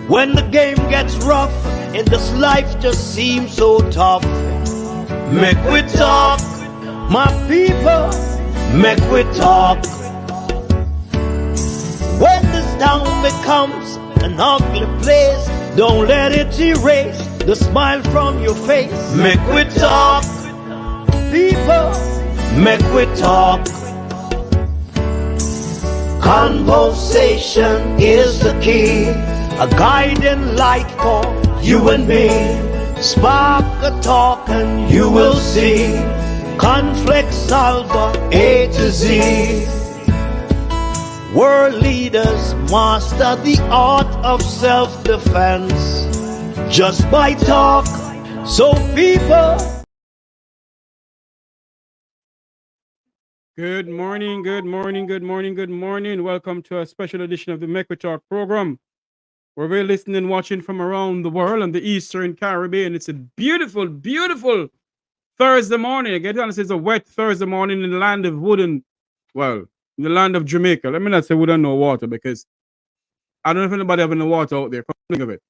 When the game gets rough and this life just seems so tough, make we talk, my people, make we talk. When this town becomes an ugly place, don't let it erase the smile from your face. Make we talk, people, make we talk. Conversation is the key, a guiding light for you and me. Spark a talk and you will see. Conflict solver A to Z. World leaders master the art of self-defense just by talk. So people. Good morning, good morning, good morning, good morning. Welcome to a special edition of the Make We Talk program, where we're listening and watching from around the world and the Eastern Caribbean. It's a beautiful, beautiful Thursday morning. I get honest, it's a wet Thursday morning in the land of wood and, well, in the land of Jamaica. Let me not say wood and no water, because I don't know if anybody having no water out there. Come think of it.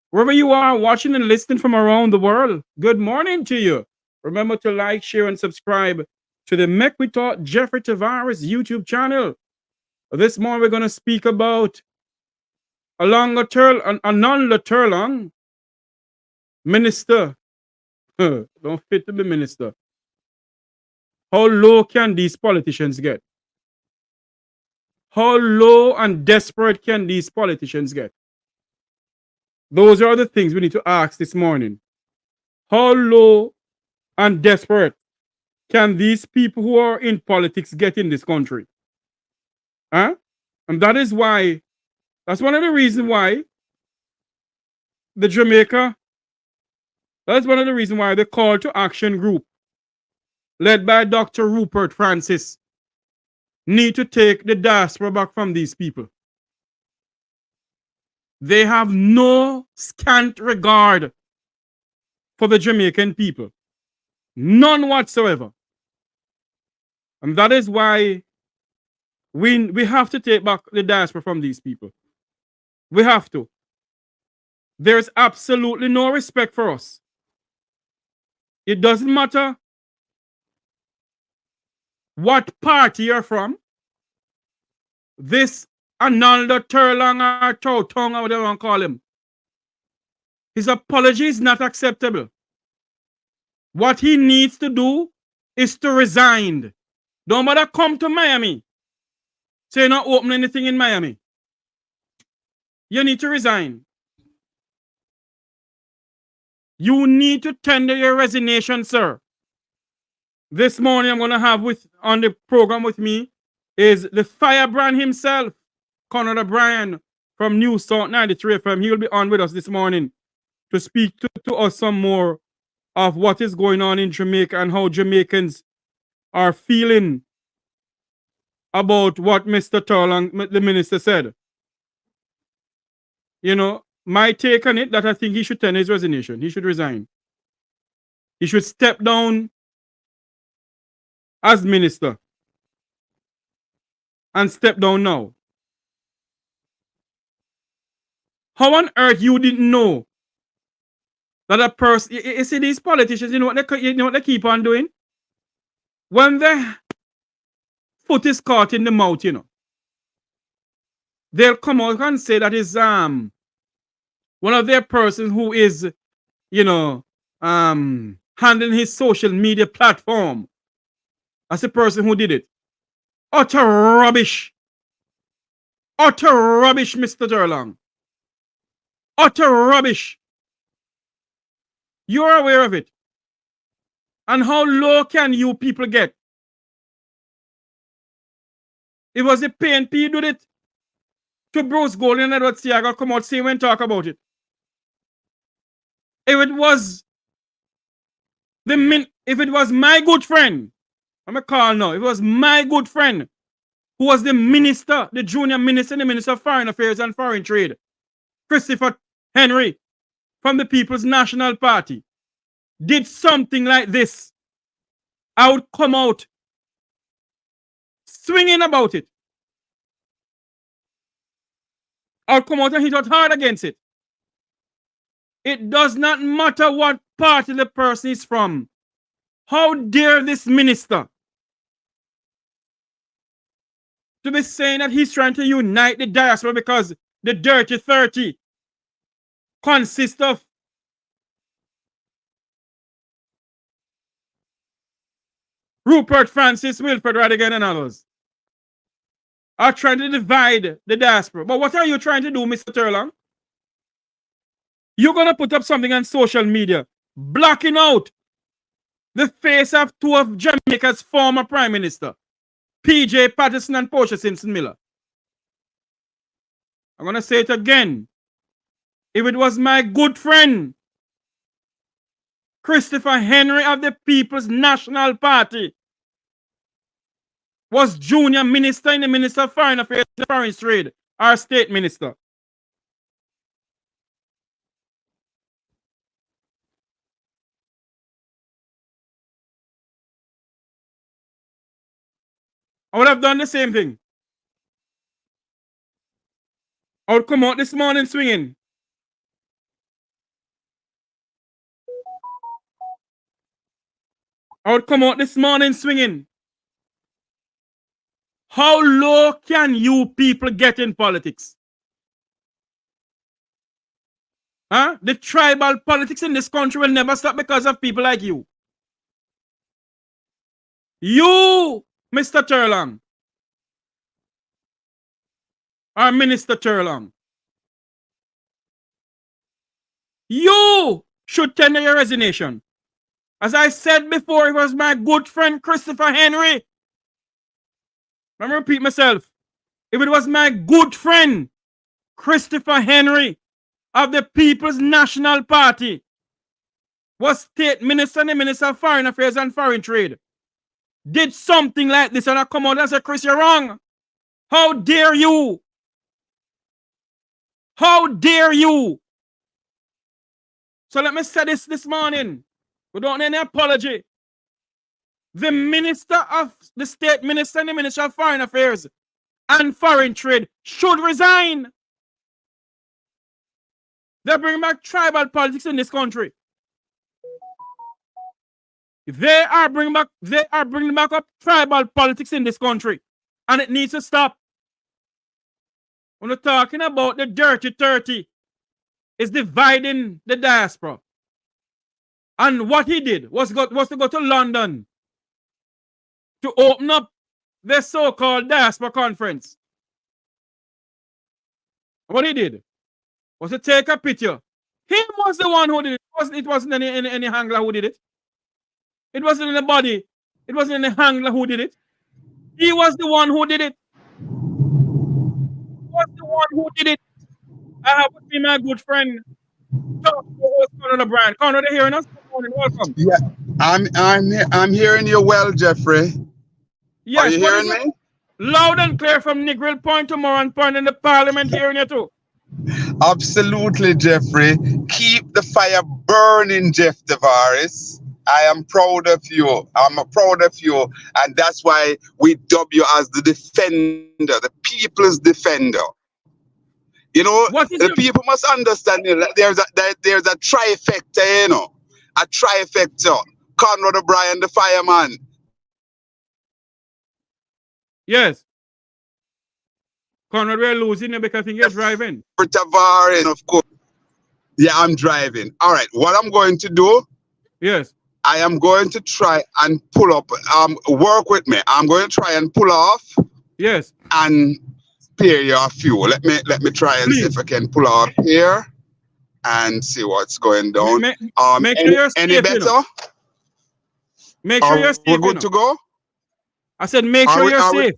Wherever you are watching and listening from around the world, good morning to you. Remember to like, share, and subscribe to the Make We Talk Jeffrey Tavares YouTube channel. This morning we're going to speak about Alando Terrelonge, minister. Don't fit to be minister. How low can these politicians get? How low and desperate can these politicians get? Those are the things we need to ask this morning. How low and desperate can these people who are in politics get in this country? Huh? And that is why, that's one of the reasons why the Jamaica, that's one of the reasons why the Call to Action group, led by Dr. Rupert Francis, need to take the diaspora back from these people. They have no scant regard for the Jamaican people. None whatsoever. And that is why we have to take back the diaspora from these people. We have to. There's absolutely no respect for us. It doesn't matter what party you're from. This Alando Terrelonge or Tautong, or whatever you want to call him, his apology is not acceptable. What he needs to do is to resign. Don't bother come to Miami. Say not open anything in Miami. You need to resign. You need to tender your resignation, sir. This morning I'm going to have on the program with me is the Firebrand himself, Conrad from Newstalk 93FM. He will be on with us this morning to speak to us some more of what is going on in Jamaica and how Jamaicans are feeling about what Mr. Terrelonge, the minister, said. You know, my take on it, that I think he should tender his resignation. He should resign. He should step down as minister and step down now. How on earth you didn't know that a person, you see these politicians, you know what they keep on doing? When their foot is caught in the mouth, you know, they'll come out and say that is one of their persons who is, you know, handling his social media platform as the person who did it. Utter rubbish. Utter rubbish, Mr. Terrelonge. Utter rubbish. You're aware of it. And how low can you people get? It was the PNP did it to Bruce Gold and Edward Siaga come out saying when talk about it. If it was my good friend, I'm going to call now, if it was my good friend who was the minister, the junior minister, the Minister of Foreign Affairs and Foreign Trade, Christopher Henry, from the People's National Party, did something like this, I would come out swinging about it, or come out and hit out hard against it. It does not matter what party the person is from. How dare this minister to be saying that he's trying to unite the diaspora because the dirty 30 consists of Rupert Francis, Wilfred Radigan, and others are trying to divide the diaspora. But what are you trying to do, Mr. Terrelonge? You're going to put up something on social media, blocking out the face of two of Jamaica's former prime minister, P.J. Patterson and Portia Simpson Miller. I'm going to say it again. If it was my good friend, Christopher Henry of the People's National Party, was junior minister in the Minister of Foreign Affairs and Foreign Trade, our state minister. I would have done the same thing. I would come out this morning swinging. I would come out this morning swinging. How low can you people get in politics? Huh? The tribal politics in this country will never stop because of people like you. You, Mr. Terrelonge, or Minister Terrelonge, you should tender your resignation. As I said before, it was my good friend Christopher Henry. Let me repeat myself. If it was my good friend Christopher Henry of the People's National Party, was state minister and the Minister of Foreign Affairs and Foreign Trade, did something like this and I come out and say, Chris, you're wrong. How dare you? How dare you? So let me say this morning, without any apology. The Minister of the State Minister and the Minister of Foreign Affairs and Foreign Trade should resign. They bring back tribal politics in this country. They are bringing back up tribal politics in this country, and it needs to stop. When we're talking about the dirty 30, is dividing the diaspora. And what he did was to go to London to open up the so-called diaspora conference. What he did was to take a picture. Him was the one who did it. It wasn't any handler who did it. It wasn't anybody. It wasn't any handler who did it. He was the one who did it. He was the one who did it. I have with me my good friend, Conrad. Conrad, are you hearing us? Good morning, welcome. Yeah, I'm hearing you well, Jeffrey. Yes, are you hearing me? Loud and clear from Negril Point to Moran Point in the Parliament, hearing you too. Absolutely, Jeffrey. Keep the fire burning, Jeff Tavares. I am proud of you. I'm proud of you. And that's why we dub you as the defender, the people's defender. You know, the people must understand that there's a trifecta, you know. A trifecta. Conrad O'Brien, the fireman. Yes. Conrad, we're losing you because I think you're driving. For Tavares, of course. Yeah, I'm driving. All right, what I'm going to do. Yes. I am going to try and pull up, work with me. I'm going to try and pull off. Yes. And spare your fuel. Let me try and see if I can pull off here and see what's going down. Make sure you're safe, any better? You know. Make sure you're safe. We're good to go? I said make sure you're safe.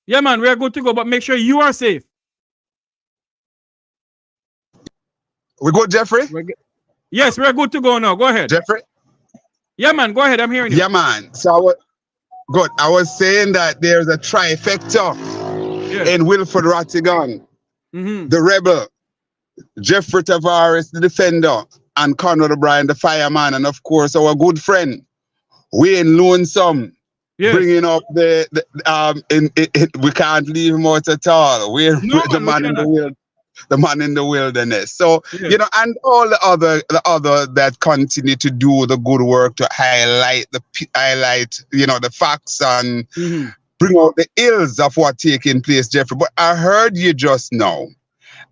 Yeah, man, we're good to go, but make sure you are safe. We good, Jeffrey? Yes, we're good to go now. Go ahead. Jeffrey? Yeah, man, go ahead. I'm hearing you. Yeah, man. So, good. I was saying that there's a trifecta in Wilfred Ratigan, the rebel, Jeffrey Tavares, the defender, and Conrad O'Brien, the fireman, and of course, our good friend, Wayne Lonesome. Yes. Bringing up we can't leave him out at all. We're the man in the wilderness. The man in the wilderness. So yes. you know, and all the other that continue to do the good work to highlight you know, the facts and bring out the ills of what taking place, Jeffrey. But I heard you just now,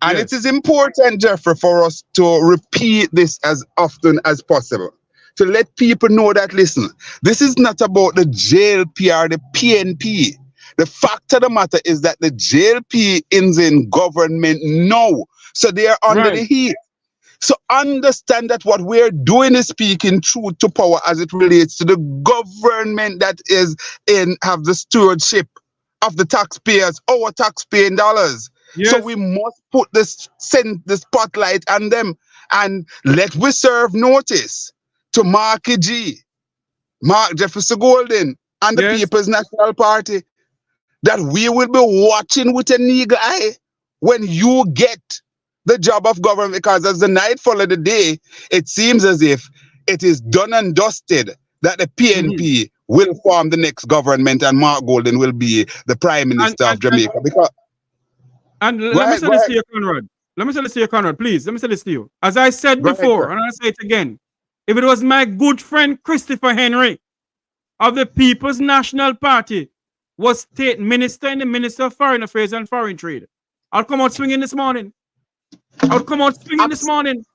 and yes. it is important, Jeffrey, for us to repeat this as often as possible. To let people know that, listen, this is not about the JLP or the PNP. The fact of the matter is that the JLP is in government now. So they are under the heat. So understand that what we're doing is speaking truth to power as it relates to the government that is have the stewardship of the taxpayers, our taxpaying dollars. Yes. So we must put the spotlight on them and let we serve notice to Marky G, Mark Jefferson Golden, and the People's National Party that we will be watching with an eager eye when you get the job of government, because as the night follow the day, it seems as if it is done and dusted that the PNP will form the next government and Mark Golden will be the Prime Minister of Jamaica. Let me say this to you, Conrad. Let me say this to you, Conrad, please. Let me say this to you. As I said before, and I'll say it again, if it was my good friend Christopher Henry of the People's National Party was state minister and the Minister of Foreign Affairs and Foreign Trade, I'll come out swinging this morning. I'll come out swinging this morning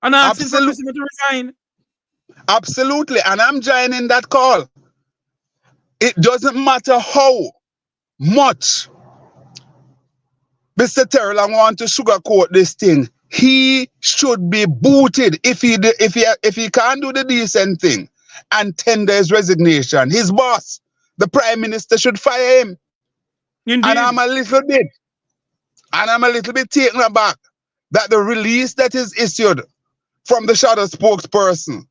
and asking for Christopher to resign. Absolutely, and I'm joining that call. It doesn't matter how much Mr. Terrelonge wants to sugarcoat this thing. He should be booted if he can't do the decent thing and tender his resignation. His boss, the Prime Minister, should fire him. Indeed. And I'm a little bit taken aback that the release that is issued from the shadow spokesperson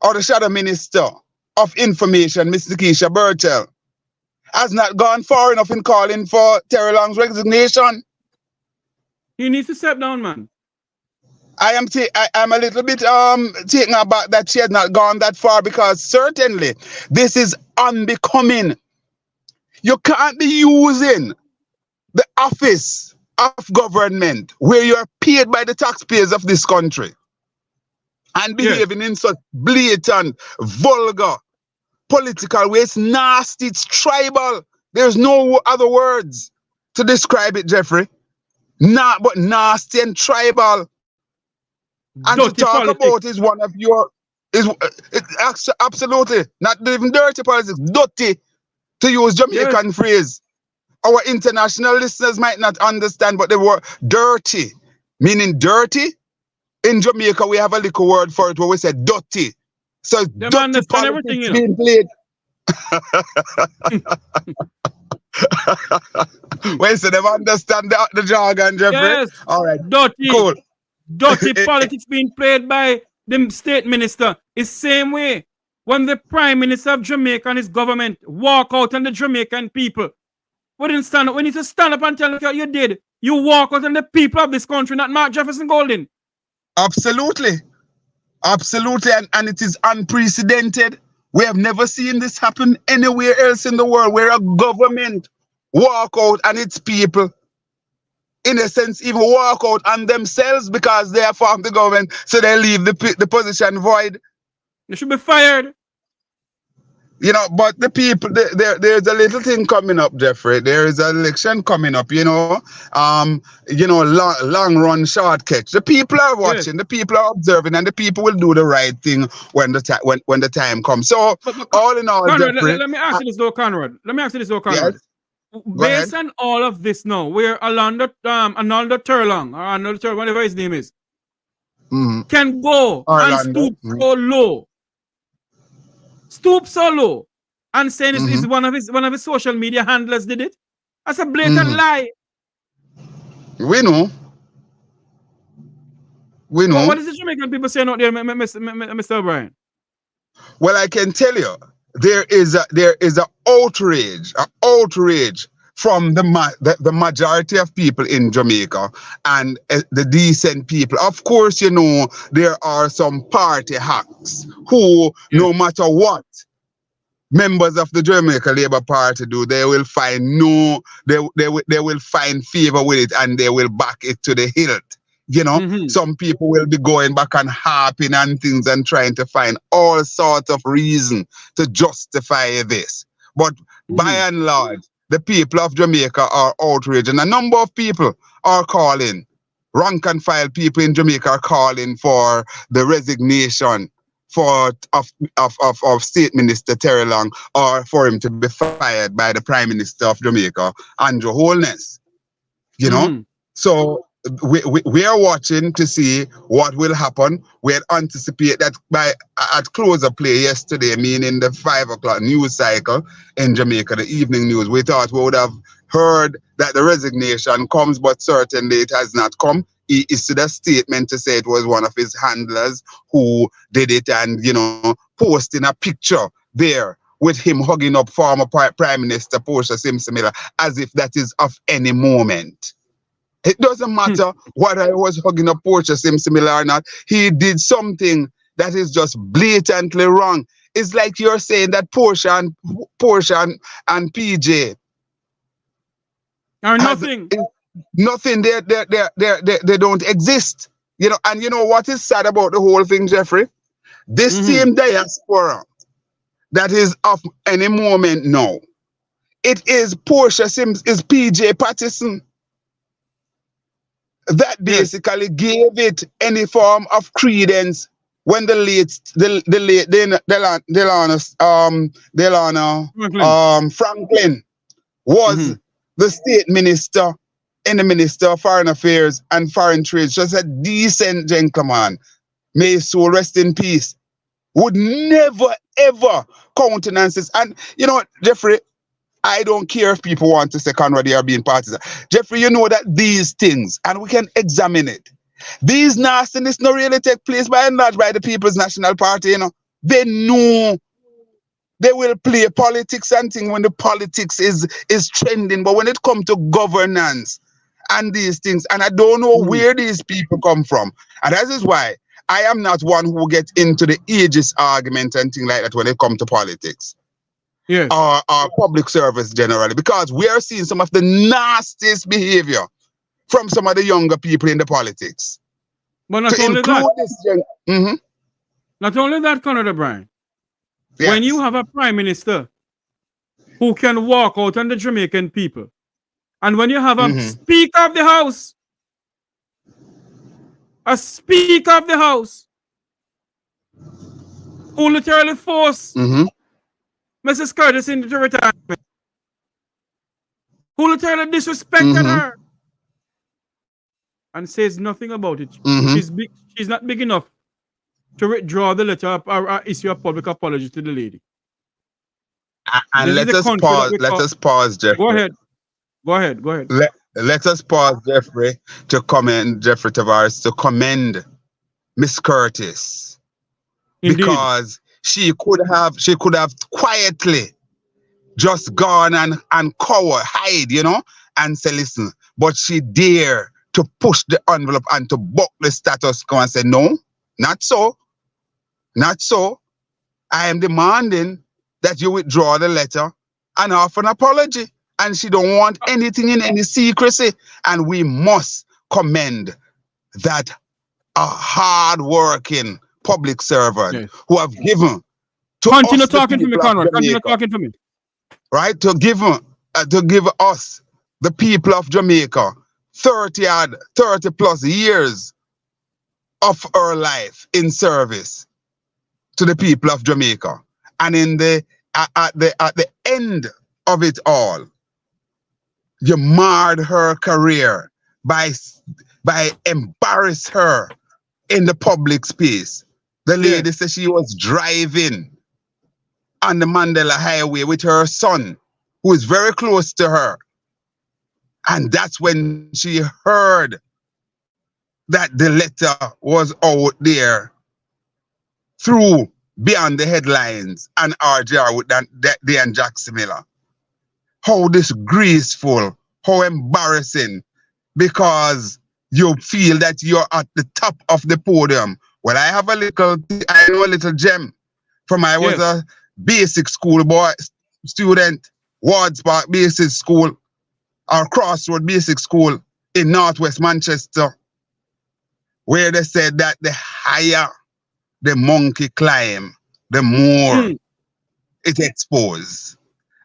or the shadow minister of information, Ms. Nikisha Burchell, has not gone far enough in calling for Terrelonge's resignation. He needs to step down, man. I'm a little bit taken aback that she has not gone that far, because certainly this is unbecoming. You can't be using the office of government where you are paid by the taxpayers of this country and behaving in such blatant, vulgar, political way. It's nasty, it's tribal. There's no other words to describe it, Jeffrey. But nasty and tribal. And dirty to talk politics about is one of your, absolutely, not even dirty politics, dirty, to use Jamaican phrase. Our international listeners might not understand, but the word dirty, meaning dirty. In Jamaica, we have a little word for it where we say dirty. So dirty politics being played. Wait, so they understand the jargon, Jeffrey? Yes. All right. Dirty. Cool. Dirty politics being played by the state minister is same way when the Prime Minister of Jamaica and his government walk out on the Jamaican people. We didn't stand up. We need to stand up and tell them what you did. You walk out on the people of this country, not Mark Jefferson Golden. Absolutely. Absolutely. And it is unprecedented. We have never seen this happen anywhere else in the world, where a government walk out on its people, in a sense, even walk out on themselves because they are from the government, so they leave the position void. They should be fired. You know, but the people, there's a little thing coming up, Jeffrey. There is an election coming up, long run, short catch. The people are watching, the people are observing, and the people will do the right thing when the time comes. So, but all in all, Conrad, Jeffrey, let me ask you this though, Conrad. Yes? Based on all of this now, where Alando Terrelonge, or Alando Terrelonge, whatever his name is, can go and stoop so low. Stoop so low and saying is one of his social media handlers did it. That's a blatant lie. We know. Well, what is the Jamaican people saying out there, Mr. O'Brien? Well, I can tell you, there is a outrage from the majority of people in Jamaica and the decent people. Of course, there are some party hacks who, no matter what, members of the Jamaica Labour Party do, they will find they will find favor with it and they will back it to the hilt. Some people will be going back and harping and things and trying to find all sorts of reason to justify this. But by and large, the people of Jamaica are outraged, and a number of people are calling, rank and file people in Jamaica are calling for the resignation of State Minister Terrelonge, or for him to be fired by the Prime Minister of Jamaica, Andrew Holness. So we are watching to see what will happen. We anticipate that at close of play yesterday, meaning the 5 o'clock news cycle in Jamaica, the evening news, we thought we would have heard that the resignation comes, but certainly it has not come. He issued a statement to say it was one of his handlers who did it, and posting a picture there with him hugging up former Prime Minister Portia Simpson Miller as if that is of any moment. It doesn't matter whether I was hugging up Portia Simpson Miller or not. He did something that is just blatantly wrong. It's like you're saying that Portia and PJ are nothing. Nothing. They don't exist. And you know what is sad about the whole thing, Jeffrey? This same diaspora that is of any moment now, it is Portia Sims, is PJ Patterson that basically gave it any form of credence when the late Delano Franklin was the state minister and the Minister of Foreign Affairs and Foreign Trade. Just a decent gentleman, may his soul rest in peace, would never ever countenance this. And Jeffrey, I don't care if people want to say Conrad, they are being partisan. Jeffrey, you know that these things, and we can examine it, these nastiness no really take place by and large by the People's National Party. They know they will play politics and things when the politics is trending, but when it comes to governance and these things, and I don't know where these people come from, and that is why I am not one who gets into the ageist argument and things like that when it comes to politics. Yes. Or public service generally, because we are seeing some of the nastiest behavior from some of the younger people in the politics. But not only that, not only that, Conrad O'Brien, when you have a prime minister who can walk out on the Jamaican people, and when you have a speaker of the house, who literally forced Mrs. Curtis into retirement, who literally disrespected her and says nothing about it. She's not big enough to withdraw the letter or issue a public apology to the lady. And let us pause, Jeffrey. Go ahead. Let us pause, Jeffrey, to commend Jeffrey Tavares, to commend Miss Curtis. Indeed. Because she could have quietly just gone and hide, and say, listen, but she dared to push the envelope and to buck the status quo and say, no, not so. I am demanding that you withdraw the letter and offer an apology. And she don't want anything in any secrecy. And we must commend that a hard-working public servant who have given to continue talking to me, Conrad. Continue talking to me. Right? To give us, the people of Jamaica, 30 plus years of her life in service to the people of Jamaica. And in at the end of it all, you marred her career by embarrass her in the public space. The lady said she was driving on the Mandela Highway with her son, who is very close to her. And that's when she heard that the letter was out there through Beyond the Headlines and RJR with Dan Jackson Miller. How disgraceful, how embarrassing, because you feel that you're at the top of the podium. Well, I know a little gem from I was basic school boy student, Wards Park Basic School, or Crossroad Basic School in Northwest Manchester, where they said that the higher the monkey climb, the more it exposed.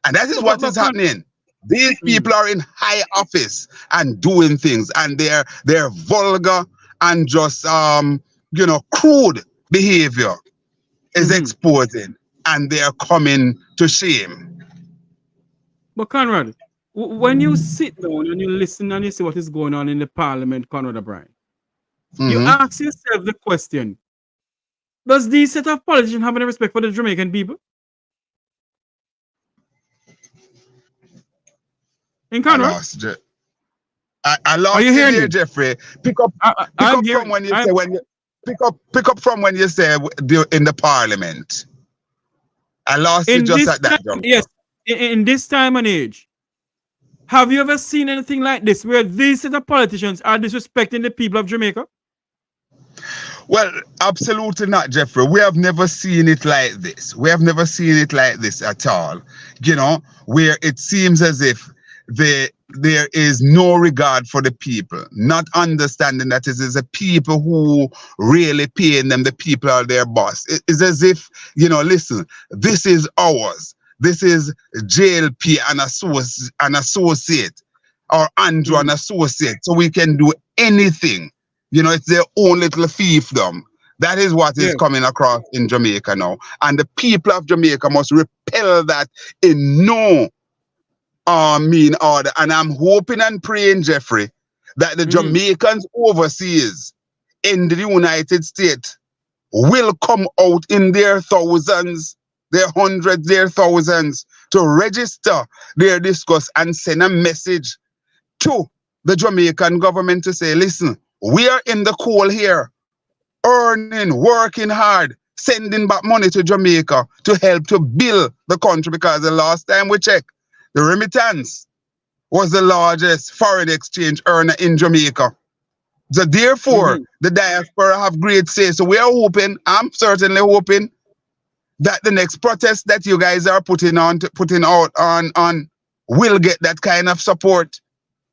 And that is what is happening. These people are in high office and doing things, and they're vulgar and just crude behavior is exposing, and they're coming to shame. But Conrad, when you sit down and you listen and you see what is going on in the parliament, Conrad O'Brien, you ask yourself the question, does these set of politicians have any respect for the Jamaican people? In Conrad? I lost you here, Jeffrey. Pick up from when you say in the parliament. I lost you just at that juncture. Yes, in this time and age, have you ever seen anything like this where these set of politicians are disrespecting the people of Jamaica? Well, absolutely not, Jeffrey. We have never seen it like this. We have never seen it like this at all. You know, where it seems as if there is no regard for the people, not understanding that it is the people who really paying them, the people are their boss. It's as if, listen, this is ours. This is JLP an associate, or Andrew an associate, so we can do anything. It's their own little fiefdom. That is what is coming across in Jamaica now. And the people of Jamaica must repel that in no mean order. And I'm hoping and praying, Jeffrey, that the Jamaicans overseas in the United States will come out in their thousands, their hundreds, their thousands, to register their discourse and send a message to the Jamaican government to say, listen, we are in the coal here, earning, working hard, sending back money to Jamaica to help to build the country, because the last time we checked, the remittance was the largest foreign exchange earner in Jamaica. So therefore, the diaspora have great say. So we are hoping, I'm certainly hoping, that the next protest that you guys are putting out on will get that kind of support.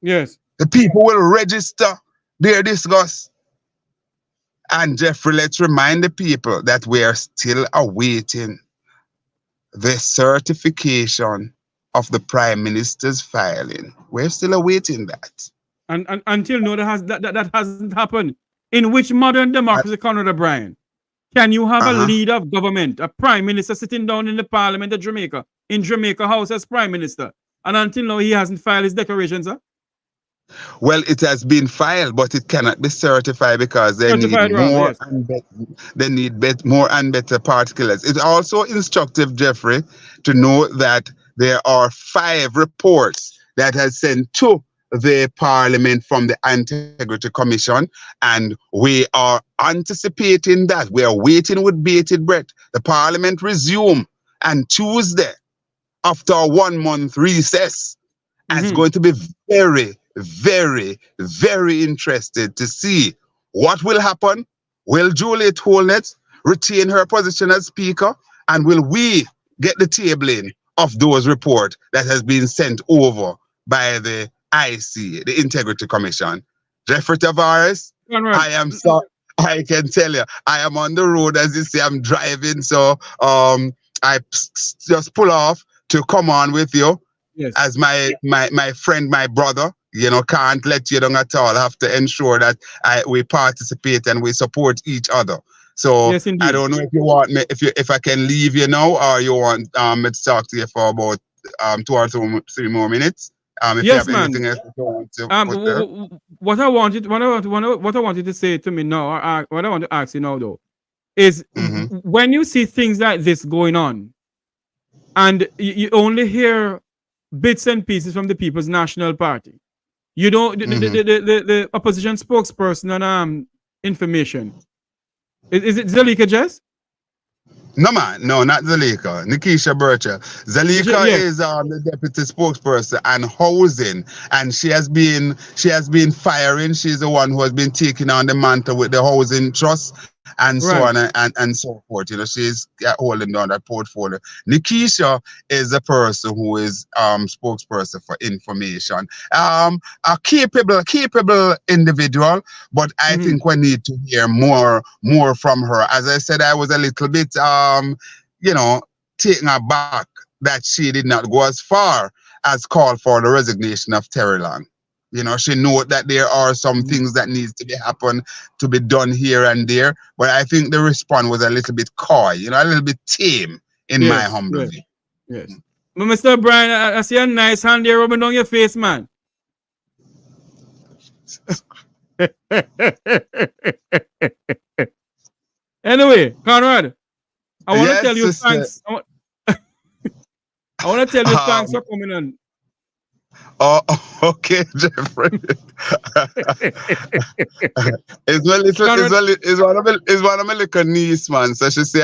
Yes. The people will register their disgust. And Jeffrey, let's remind the people that we are still awaiting the certification of the Prime Minister's filing. We're still awaiting that. And until now, that hasn't happened. In which modern democracy, Conrad O'Brien, can you have a leader of government, a Prime Minister sitting down in the Parliament of Jamaica, in Jamaica House as Prime Minister, and until now he hasn't filed his declaration, sir? Well, it has been filed, but it cannot be certified because they need more and better particulars. It's also instructive, Jeffrey, to know that there are 5 reports that has sent to the Parliament from the Integrity Commission, and we are anticipating that. We are waiting with bated breath. The Parliament resume on Tuesday after a 1-month recess. And it's going to be very, very, very interested to see what will happen. Will Juliet Holnett retain her position as Speaker? And will we get the tabling of those reports that has been sent over by the IC, the Integrity Commission? Jeffrey Tavares, I can tell you, I am on the road, as you see, I'm driving, so I just pull off to come on with you. Yes. As my friend, my brother, can't let you down at all. I have to ensure that we participate and we support each other. So yes, I don't know if you want me, if I can leave you now, or you want me to talk to you for about 2 or 3 more minutes. If yes, you have man. Anything else you want to what I wanted to say to me now, or what I want to ask you now though, is when you see things like this going on, and you only hear bits and pieces from the People's National Party, you don't the opposition spokesperson on information. Is it Zalika Jess? No, man, no, not Zalika. Nikisha Birchall. Zalika is the deputy spokesperson and housing, and she has been firing. She's the one who has been taking on the mantle with the housing trust and so Right. on and so forth. You know, she's holding down that portfolio. Nikisha is the person who is spokesperson for information. A capable individual, but I think we need to hear more from her. As I said, I was a little bit you know, taken aback that she did not go as far as call for the resignation of Terrelonge. You know, she knew that there are some things that needs to be done here and there, but I think the response was a little bit coy, you know, a little bit tame in my humble view. Yes. But Mr. Brian, I see a nice hand there rubbing down your face, man. Anyway, Conrad, I want to tell you thanks. I want to tell you thanks for coming on. Oh, okay, Jeffrey. It's one of my little niece, man. So she say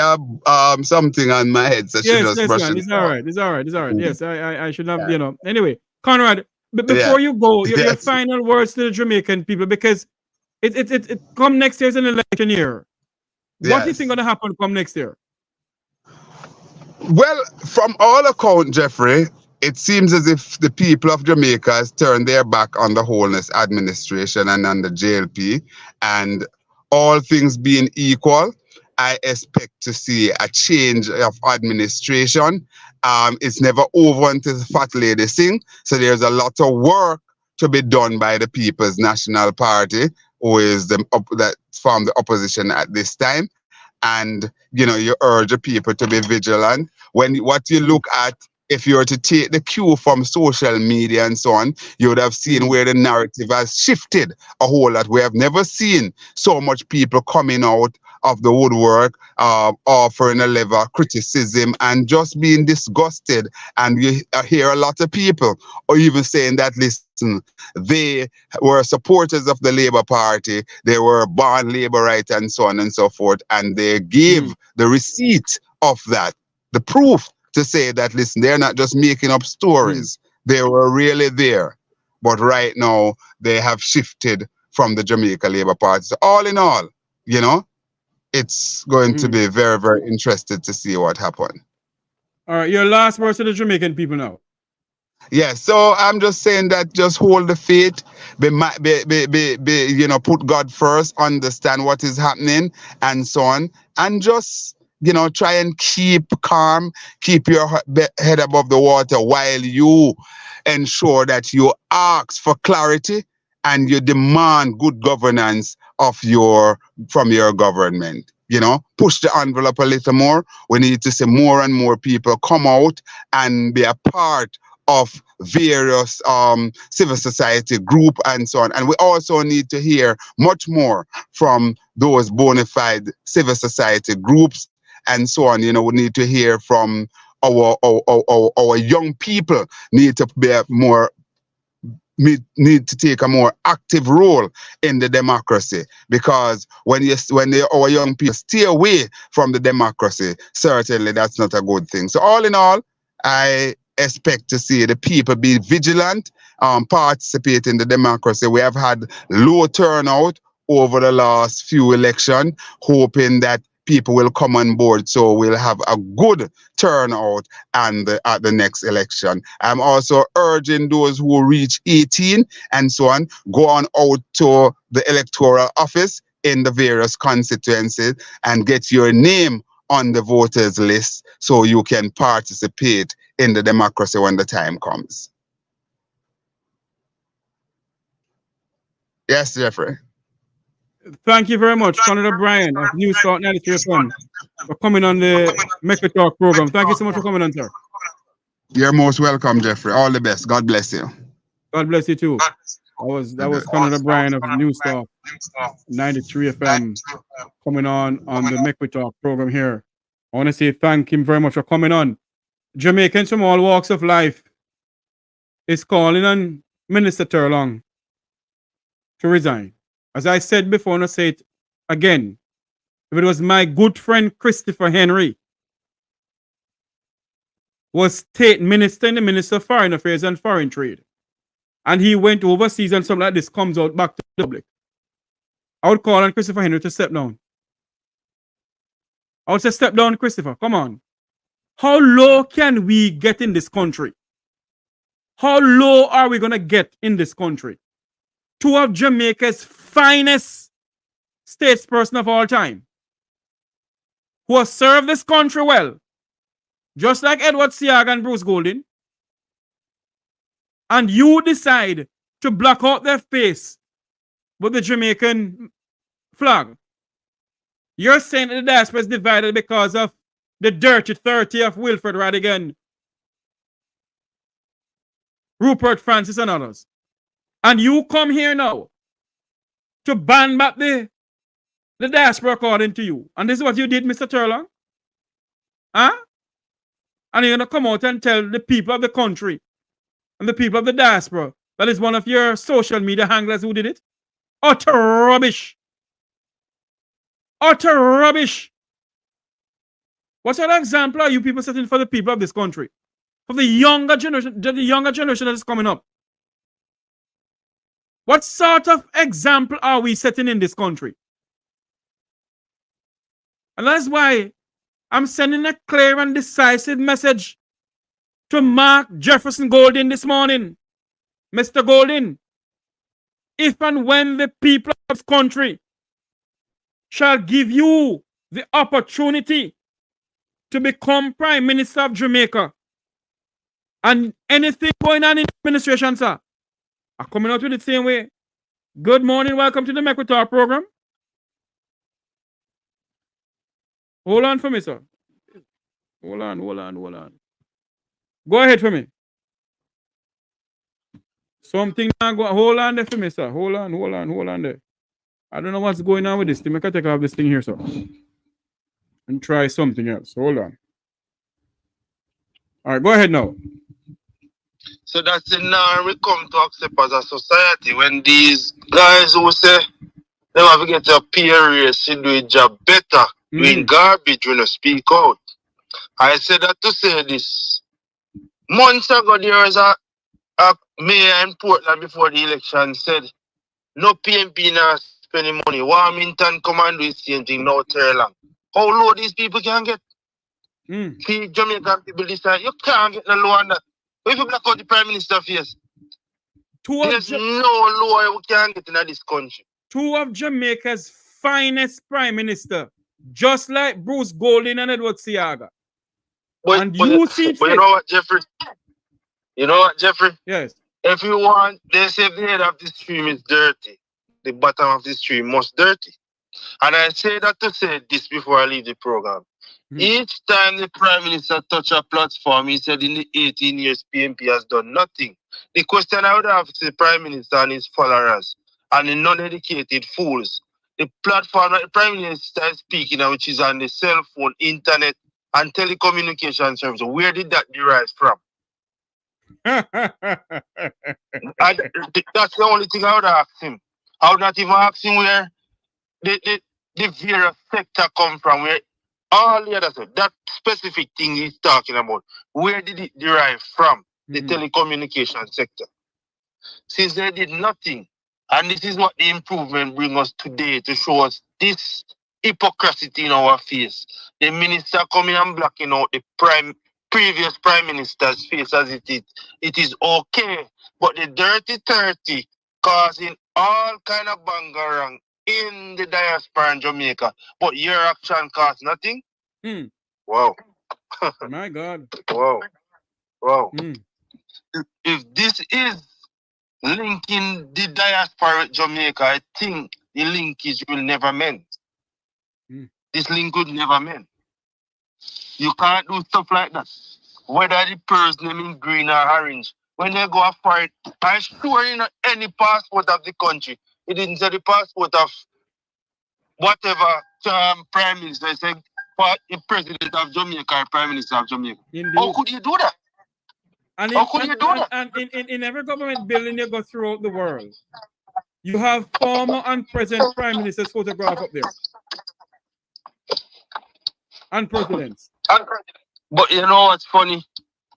something on my head. So she just brush it. It's all right. Yes, I should have, you know. Anyway, Conrad, before you go, your final words to the Jamaican people, because it come next year is an election year. What do you think going to happen come next year? Well, from all accounts, Jeffrey, it seems as if the people of Jamaica has turned their back on the Holness administration and on the JLP. And all things being equal, I expect to see a change of administration. It's never over until the fat lady sing. So there's a lot of work to be done by the People's National Party, who is that form the opposition at this time. And, you know, you urge the people to be vigilant. What you look at, if you were to take the cue from social media and so on, you would have seen where the narrative has shifted a whole lot. We have never seen so much people coming out of the woodwork, offering a level of criticism and just being disgusted. And you hear a lot of people or even saying that, listen, they were supporters of the Labour Party, they were born Labour right and so on and so forth, and they gave the receipt of that, the proof to say that, listen, they're not just making up stories, they were really there. But right now, they have shifted from the Jamaica Labour Party. So all in all, you know, it's going to be very, very interesting to see what happens. All right, your last words to the Jamaican people now. Yeah, so I'm just saying that just hold the faith, you know, put God first, understand what is happening and so on, and just, you know, try and keep calm, keep your head above the water while you ensure that you ask for clarity and you demand good governance from your government. You know, push the envelope a little more. We need to see more and more people come out and be a part of various civil society group and so on. And we also need to hear much more from those bona fide civil society groups and so on. You know, we need to hear from our young people need to be need to take a more active role in the democracy, because when our young people stay away from the democracy, certainly that's not a good thing. So all in all, I expect to see the people be vigilant, participate in the democracy. We have had low turnout over the last few elections, hoping that people will come on board, so we'll have a good turnout at the next election. I'm also urging those who reach 18 and so on, go on out to the electoral office in the various constituencies and get your name on the voters list so you can participate in the democracy when the time comes. Yes, Jeffrey. Thank you very much, Conrad Brian of Newstalk 93FM, for coming on the Mecca Talk program. Thank you so much for coming on, sir. You're most welcome, Jeffrey. All the best. God bless you. God bless you too. That was Conrad Brian of Newstalk 93FM coming on the Mecca Talk program here. I want to say thank him very much for coming on. Jamaicans from all walks of life is calling on Minister Terrelonge to resign. As I said before, and I say it again, if it was my good friend Christopher Henry was state minister and the Minister of Foreign Affairs and Foreign Trade, and he went overseas and something like this comes out back to the public, I would call on Christopher Henry to step down. I would say step down, Christopher. Come on. How low can we get in this country? How low are we going to get in this country? Two of Jamaica's finest statesperson of all time, who have served this country well, just like Edward Seaga and Bruce Golding, and you decide to block out their face with the Jamaican flag. You're saying that the diaspora is divided because of the dirty 30 of Wilfred Radigan, Rupert Francis, and others. And you come here now to ban back the diaspora according to you. And this is what you did, Mr. Terrelonge? Huh? And you're going to come out and tell the people of the country and the people of the diaspora that is one of your social media handlers who did it? Utter rubbish. Utter rubbish. What sort of example are you people setting for the people of this country? For the younger generation that is coming up? What sort of example are we setting in this country? And that's why I'm sending a clear and decisive message to Mark Jefferson Golding this morning. Mr. Golding, if and when the people of this country shall give you the opportunity to become Prime Minister of Jamaica, and anything going on in the administration, sir, are coming out with it the same way. Good morning, welcome to the Mequitar program. Hold on for me, sir. Hold on. Go ahead for me. Something now go. Hold on there for me, sir. Hold on there. I don't know what's going on with this thing. I can take off this thing here, sir. And try something else. Hold on. All right, go ahead now. So that's the norm we come to accept as a society when these guys who say they have to get a peer race to do a job better, doing garbage when you speak out. I said that to say this. Months ago, there was a mayor in Portland before the election said, no PMP now spending money. Warmington come and do the same thing now, Terrelonge. How low these people can get? See, Jamaican people decide, you can't get no lower than that. If you black out the Prime Minister face, there's no lower we can get in this country. Two of Jamaica's finest Prime Minister, just like Bruce Golding and Edward Seaga. But you know what, Jeffrey? Yes. If you want, they say the head of the stream is dirty. The bottom of the stream must dirty. And I say that to say this before I leave the program. Each time the Prime Minister touch a platform, he said in the 18 years PMP has done nothing. The question I would have to the Prime Minister and his followers and the non-educated fools, the platform that the Prime Minister is speaking on, which is on the cell phone, internet, and telecommunication service, where did that derive from? And that's the only thing I would ask him. I would not even ask him where the various sector come from, where all the other stuff, that specific thing he's talking about, where did it derive from? The telecommunication sector. Since they did nothing, and this is what the improvement brings us today to show us this hypocrisy in our face. The minister coming and blocking out the previous Prime Minister's face as it is okay, but the dirty 30 causing all kind of bangarang in the diaspora in Jamaica, but your action costs nothing? Wow. My God. Wow. If this is linking the diaspora with Jamaica, I think the linkage will never mend. This link would never mend. You can't do stuff like that. Whether the person name in green or orange, when they go for it, I'm sure in any passport of the country, it didn't say the passport of whatever Prime Minister, I said, for the President of Jamaica or Prime Minister of Jamaica. Indeed. How could you do that? How could you do that? And in every government building you go throughout the world, you have former and present Prime Minister's photograph up there. And presidents. But you know what's funny?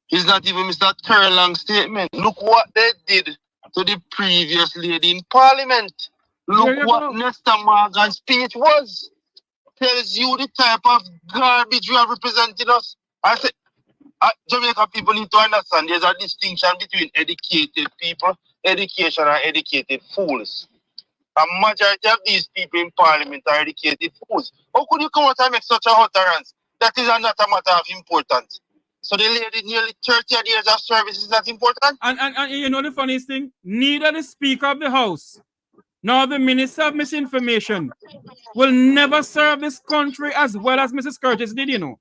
It's not even Mr. Terrelonge's statement. Look what they did to the previous lady in Parliament. Look what Nesta Morgan's speech was. tells you the type of garbage you are representing us. I say, Jamaican people need to understand there's a distinction between educated people, education, and educated fools. A majority of these people in parliament are educated fools. How could you come out and make such a utterance? That is not a matter of importance. So the lady nearly 30 years of service is not important? And you know the funniest thing? Neither the Speaker of the House nor the Minister of Misinformation will never serve this country as well as Mrs. Curtis did, you know.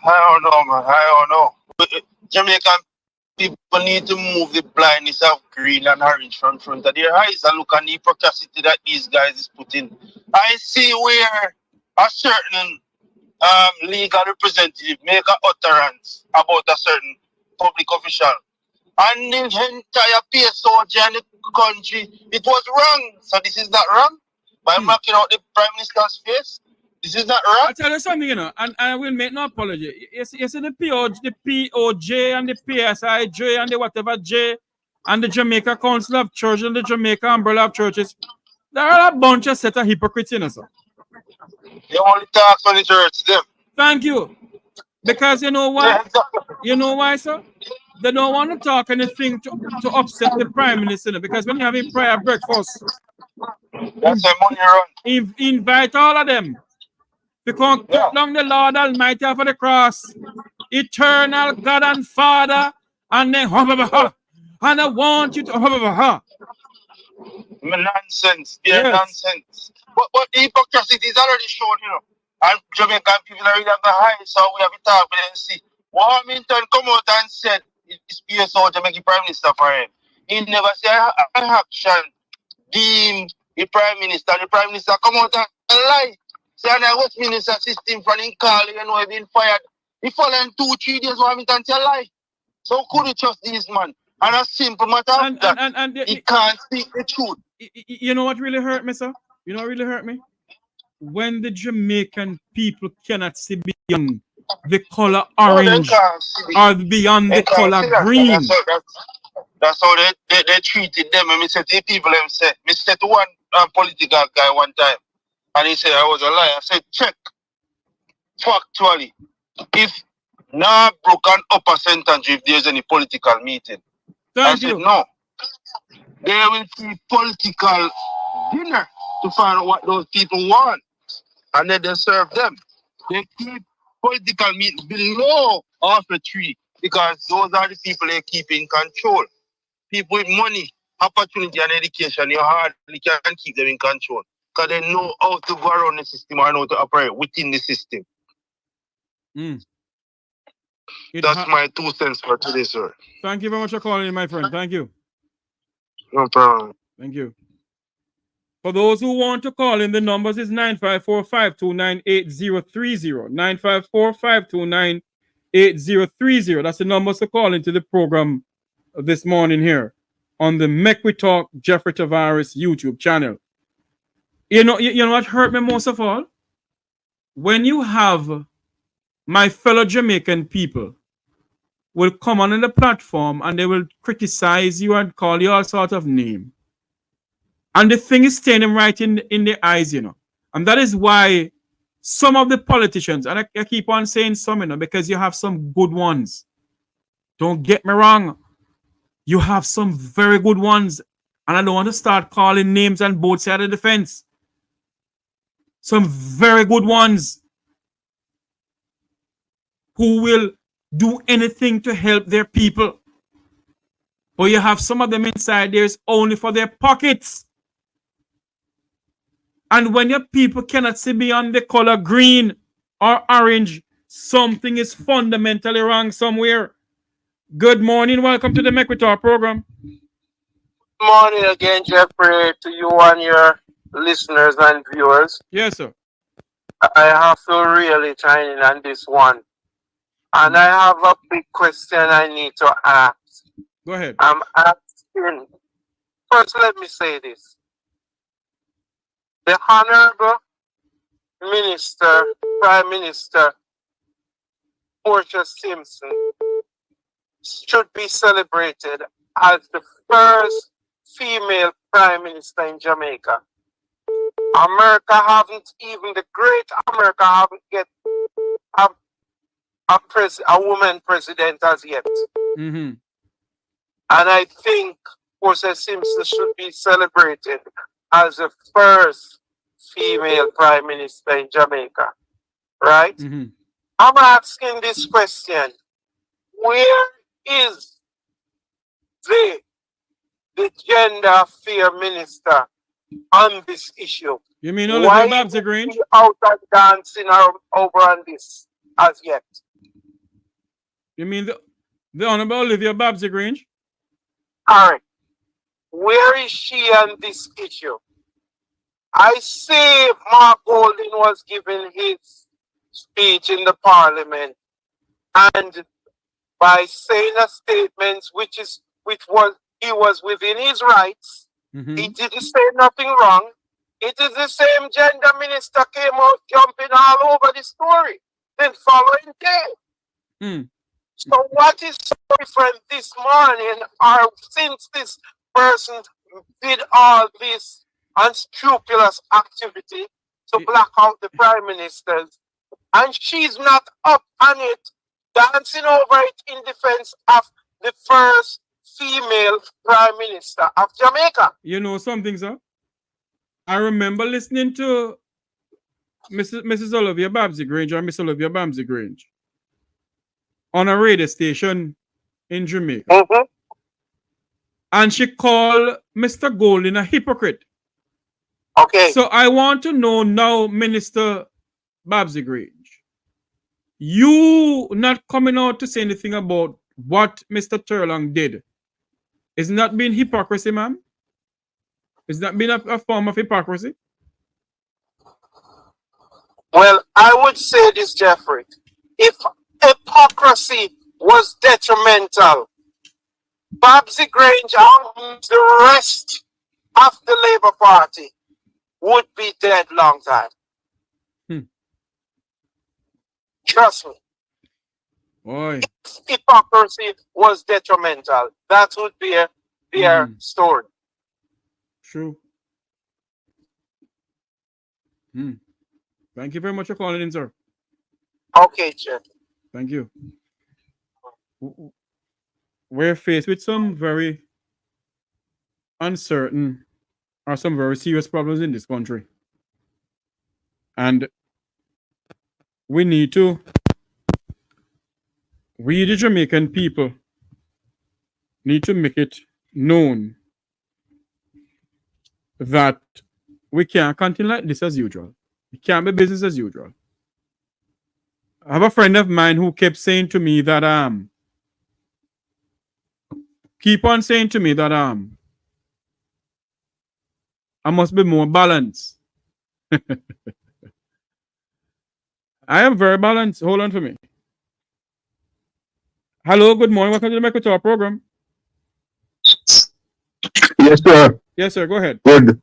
I don't know, man. I don't know. Jamaican people need to move the blindness of green and orange from front of their eyes and look at the hypocrisy that these guys is putting. I see where a certain legal representative make an utterance about a certain public official. And the entire PSOJ and the country, it was wrong. So this is not wrong. By marking out the Prime Minister's face, this is not wrong. I'll tell you something, you know, and I will make no apology. You see the POJ and the PSIJ and the whatever J and the Jamaica Council of Churches and the Jamaica Umbrella of Churches, there are a bunch of set of hypocrites in us. They only talk when it hurts them. Thank you. Because you know why? You know why, sir? They don't want to talk anything to upset the Prime Minister. Because when you're having prayer breakfast, that's a money run. Invite all of them. Because cut down the Lord Almighty off of the cross, eternal God and Father, and then and I want you to nonsense, nonsense. But the hypocrisy is already shown, you know. And Jamaican people are really on the high, so we have to talk with them and see. Warmington come out and said it's PSO to make the Prime Minister for him. He never said action, deem the Prime Minister. The Prime Minister come out and lie. Say the Westminster system from in Cali, you know, been fired. The following 2-3 days, Warmington tell lie. So could you trust this man? And a simple matter of that, he can't speak the truth. You know what really hurt me, sir? You know what really hurt me? When the Jamaican people cannot see beyond the color orange or beyond the color green. That's how they treated them. And I said to the people, I said to one political guy one time, and he said I was a liar. I said, check. Factually, if Brook can upper sentence if there's any political meeting. I said, no. They will see political dinner to find out what those people want. And then they serve them. They keep political meetings below off the tree because those are the people they keep in control. People with money, opportunity, and education, you hardly can keep them in control because they know how to go around the system or how to operate within the system. That's my 2 cents for today, sir. Thank you very much for calling in, my friend. Thank you. No problem. Thank you. For those who want to call in, the numbers is 954-529-8030. 954-529-8030. That's the numbers to call into the program this morning here on the Make We Talk Jeffrey Tavares YouTube channel. You know what hurt me most of all? When you have my fellow Jamaican people will come on the platform and they will criticize you and call you all sorts of names. And the thing is staying right in their eyes, you know. And that is why some of the politicians, and I keep on saying some, you know, because you have some good ones. Don't get me wrong. You have some very good ones. And I don't want to start calling names on both sides of the fence. Some very good ones who will do anything to help their people. But you have some of them inside there is only for their pockets. And when your people cannot see beyond the color green or orange, something is fundamentally wrong somewhere. Good morning. Welcome to the Make We Talk program. Good morning again, Jeffrey, to you and your listeners and viewers. Yes, sir. I have to really chime in on this one. And I have a big question I need to ask. Go ahead. I'm asking. First, let me say this. The Honorable Prime Minister Portia Simpson should be celebrated as the first female Prime Minister in Jamaica. America haven't, even the great America haven't get a woman president as yet. Mm-hmm. And I think Jose Simpson should be celebrated as the first female prime minister in Jamaica. Right? Mm-hmm. I'm asking this question. Where is the gender affair minister on this issue? You mean Why Olivia Babsy Grange? is he out and dancing over on this as yet? You mean the Honorable Olivia Babsy Grange? All right. Where is she on this issue? I see Mark Golding was giving his speech in the parliament, and by saying a statement he was within his rights, he didn't say nothing wrong. It is the same gender minister came out jumping all over the story the following day. So what is so different this morning, or since this person did all this unscrupulous activity to block out the prime ministers, and she's not up on it, dancing over it in defense of the first female prime minister of Jamaica? You know something, sir? I remember listening to Mrs. Olivia Babsy Grange or Miss Olivia Babsy Grange on a radio station in Jamaica. And she called Mr. Golding a hypocrite. Okay. So I want to know now, Minister Babsy Grange, you not coming out to say anything about what Mr. Terrelonge did. Isn't that being hypocrisy, ma'am? Is that being a form of hypocrisy? Well, I would say this, Jeffrey. If hypocrisy was detrimental, Babsy Grange and the rest of the Labour Party would be dead long time. Trust me. Boy. If hypocrisy was detrimental, that would be their story. True. Thank you very much for calling in, sir. Okay, Jeff. Thank you. We're faced with some very uncertain or some very serious problems in this country. And we need to, we the Jamaican people need to make it known that we can't continue like this as usual. It can't be business as usual. I have a friend of mine who kept saying to me that keep on saying to me that I must be more balanced. I am very balanced. Hold on for me. Hello, good morning. Welcome to the Make program. Yes, sir. Yes, sir. Go ahead. Good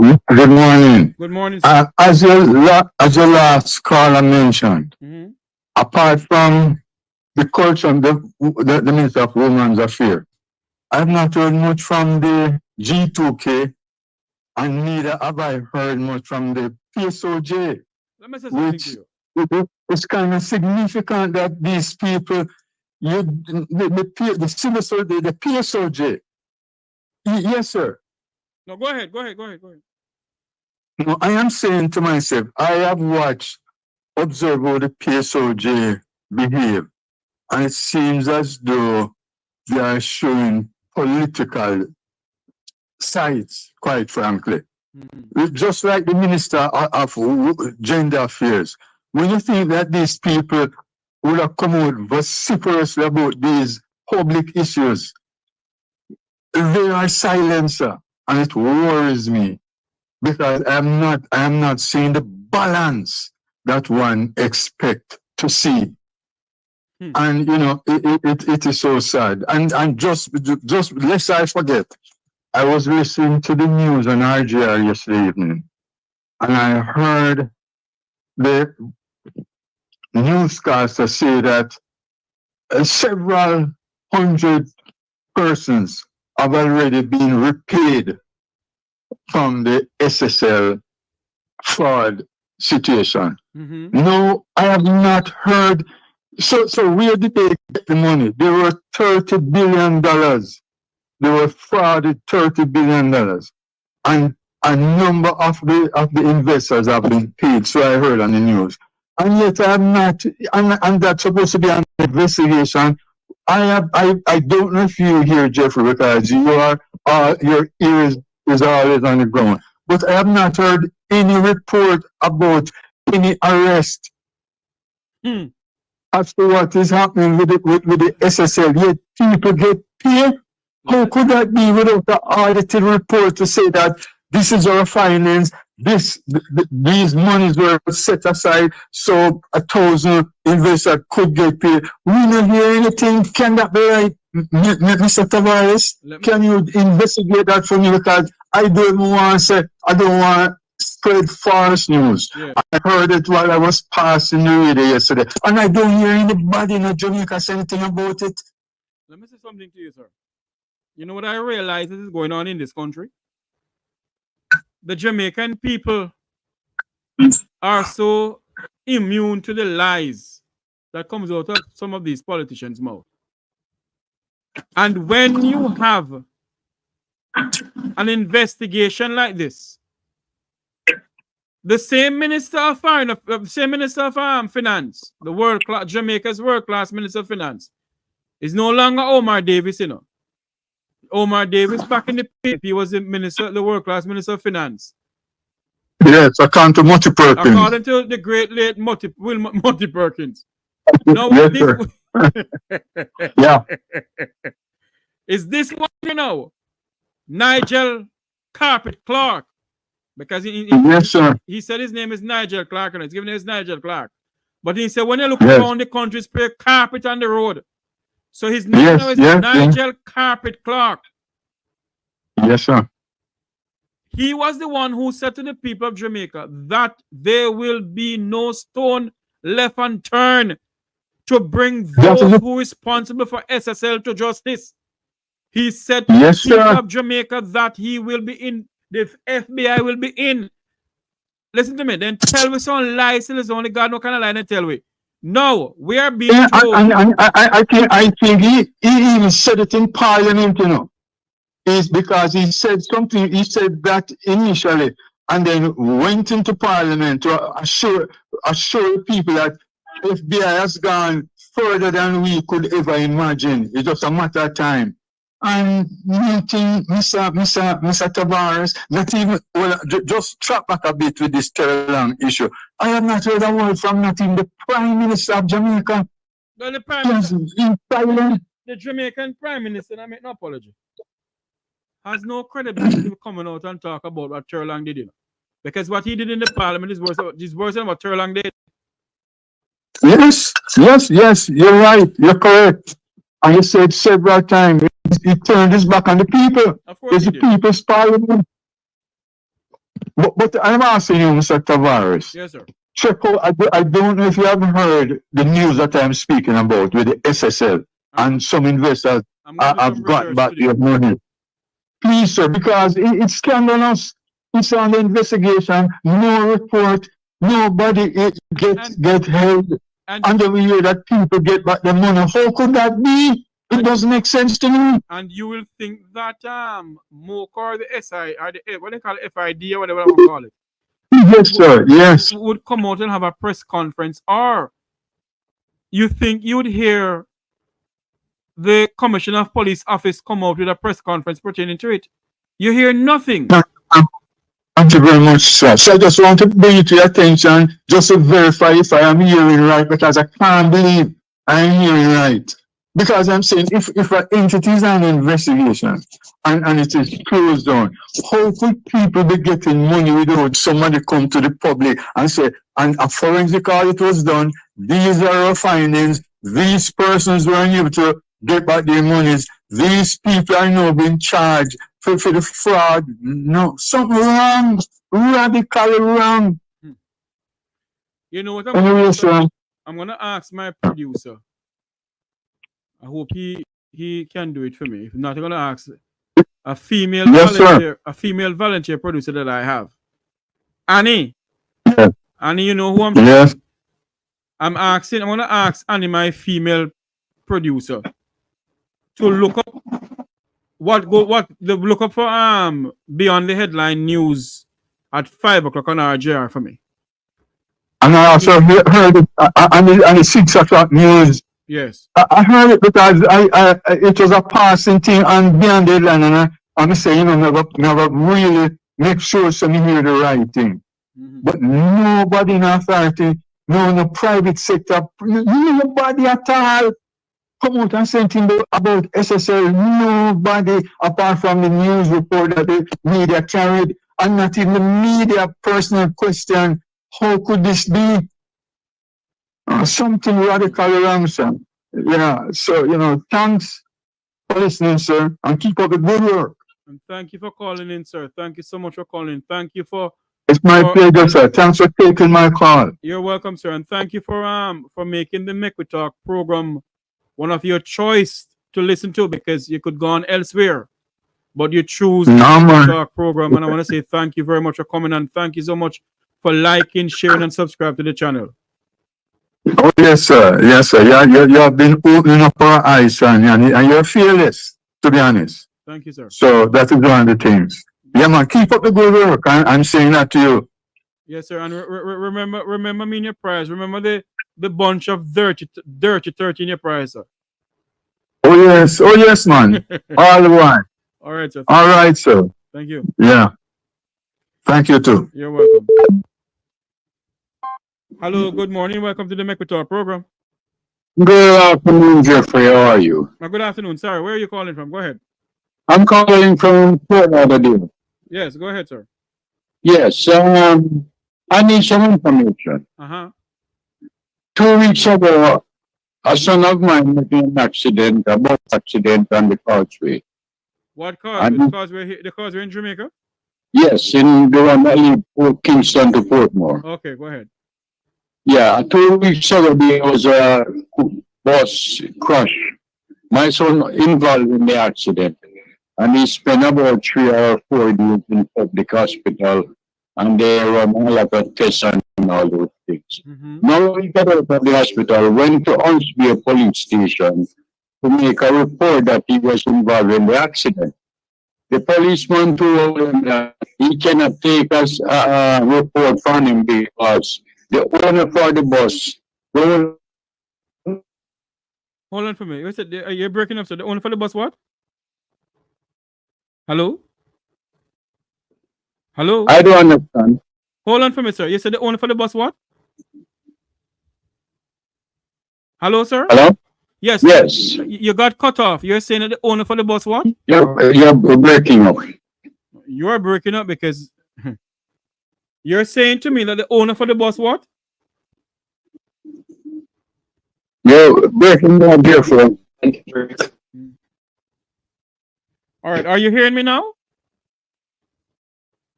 morning. Good morning, sir. As your last caller mentioned, apart from the culture, the Minister of Women's Affairs, I have not heard much from the G2K, and neither have I heard much from the PSOJ. Let me say something to you. It's kind of significant that these people, the PSOJ. Yes, sir. No, go ahead. No, I am saying to myself, I have observed how the PSOJ behave, and it seems as though they are showing political sides, quite frankly. Just like the Minister of Gender Affairs. When you think that these people would have come out vociferously about these public issues, they are silent, sir, and it worries me because I am not seeing the balance that one expect to see. And you know, it is so sad. And just lest I forget, I was listening to the news on RGR yesterday evening, and I heard the newscaster say that several hundred persons have already been repaid from the SSL fraud situation. No, I have not heard. So where did they get the money? There were $30 billion. They were frauded $30 billion. And a number of the investors have been paid, so I heard on the news. And yet I have not, and that's supposed to be an investigation. I don't know if you hear, Jeffrey, because your ear is always on the ground. But I have not heard any report about any arrest as to what is happening with the SSL. Yet people get paid. How could that be without the audited report to say that this is our finance, these monies were set aside so 1,000 investors could get paid? We don't hear anything. Can that be right, Mr. Tavares? Can you investigate that for me? Because I don't want to spread false news. Yeah. I heard it while I was passing the radio yesterday, and I don't hear anybody in Jamaica say anything about it. Let me say something to you, sir. You know what I realize is going on in this country? The Jamaican people are so immune to the lies that comes out of some of these politicians' mouth. And when you have an investigation like this, the same Minister of Finance, the Jamaica's world-class Minister of Finance, is no longer Omar Davis, you know. Omar Davis, back in the pit, he was the world-class Minister of Finance. Yes, according to Monty Perkins. According to the great late Monty Perkins. Now, yes, yeah. Is this one, you know, Nigel Carpet Clark? Because yes, sir. He said his name is Nigel Clark, and he's given his Nigel Clark. But he said when you look around the country, spray carpet on the road. So his name now is Nigel Carpet Clark. Yes, sir. He was the one who said to the people of Jamaica that there will be no stone left unturned to bring those who are responsible for SSL to justice. He said to the people of Jamaica that he will be in, the FBI will be in. Listen to me, then tell me some lies, till there's only God no kind of lie and tell me. No, we are being told. I think he even said it in Parliament, you know. It's because he said something, he said that initially, and then went into Parliament to assure people that FBI has gone further than we could ever imagine. It's just a matter of time. And meeting Mr. Tavares, not even, well, just trap back a bit with this Terrelonge issue. I have not heard a word from not even the Prime Minister of Jamaica. No, the Prime Minister, the Jamaican Prime Minister, I make no apology, has no credibility coming out and talk about what Terrelonge did, you know. Because what he did in the Parliament is worse than what Terrelonge did. Yes, you're right, you're correct. And you said several times, he turned his back on the people. It's the people's parliament. But I'm asking you, Mr. Tavares. Yes, sir. Check out, I don't know if you have heard the news that I'm speaking about with the SSL and some investors have got back their money. Please, sir, because it's scandalous. It's on the investigation, no report, nobody get held. And then we hear that people get back their money. How could that be? It doesn't make sense to me. And you will think that MOCA or the SI or the what they call it, FID or whatever I want to call it. Yes, sir. Yes. Would come out and have a press conference, or you think you would hear the Commissioner of Police office come out with a press conference pertaining to it? You hear nothing. Thank you very much, sir. So I just want to bring it to your attention just to verify if I am hearing right, because I can't believe I am hearing right. Because I'm saying if an entity is an investigation and it is closed down, how could people be getting money without somebody come to the public and say, and a forensic audit was done, these are our findings, these persons were unable to get back their monies, these people are now being charged for the fraud? No, something wrong, radically wrong. You know what I'm going to ask my producer. I hope he can do it for me. If not, I'm going to ask a female volunteer producer that I have. Annie, And you know who I'm Yes. I'm asking, I want to ask Annie, my female producer, to look up look up for Beyond the Headline News at 5 o'clock on RJR for me. And I also heard it on the 6 o'clock news. Yes. I heard it because it was a passing thing on Beyond the Headline, and I'm saying, never really make sure so me hear the right thing. But nobody in authority, no in the private sector, nobody at all come out and say anything about SSL. Nobody apart from the news report that the media carried, and not even the media personal question, how could this be? Something radical wrong, sir. Yeah, so, thanks for listening, sir, and keep up the good work. And thank you for calling in, sir. Thank you so much for calling. Thank you for... It's my pleasure, sir. Thanks for taking my call. You're welcome, sir. And thank you for making the Make We Talk program one of your choice to listen to, because you could go on elsewhere, but you choose the Make We Talk program. And I want to say thank you very much for coming, and thank you so much for liking, sharing, and subscribe to the channel. Oh, yes, sir. Yes, sir. You have been opening up our eyes, and you're fearless, to be honest. Thank you, sir. So that is one of the things. Yeah, man, keep up the good work. I'm saying that to you. Yes, sir. And remember me in your prayers. Remember the bunch of dirty 30 in your prayers, sir. Oh, yes, man. All the while. All right, sir. All right, sir. Thank you. Yeah. Thank you, too. You're welcome. Hello, good morning. Welcome to the Make We Talk program. Good afternoon, Jeffrey. How are you? Good afternoon. Sorry, where are you calling from? Go ahead. I'm calling from Port Lauderdale. Yes, go ahead, sir. Yes, I need some information. 2 weeks ago, a son of mine met in a bus accident on the causeway. What causeway? The causeway in Jamaica? Yes, in the one that leads Kingston to Portmore. Okay, go ahead. Yeah, 2 weeks ago, there was a bus crash. My son involved in the accident, and he spent about 3 or 4 days in public hospital, and they run a lot of tests and all those things. Now he got out of the hospital, went to Huntsville police station to make a report that he was involved in the accident. The policeman told him that he cannot take us a report from him because the owner for the bus. Hold on for me. You said you're breaking up. So the owner for the bus, what? Hello? Hello? I don't understand. Hold on for me, sir. You said the owner for the bus, what? Hello, sir? Hello? Yes. Yes. You got cut off. You're saying that the owner for the bus, what? You're breaking up. You're breaking up because you're saying to me that the owner for the bus, what? You're breaking up, Jeffrey. All right. Are you hearing me now?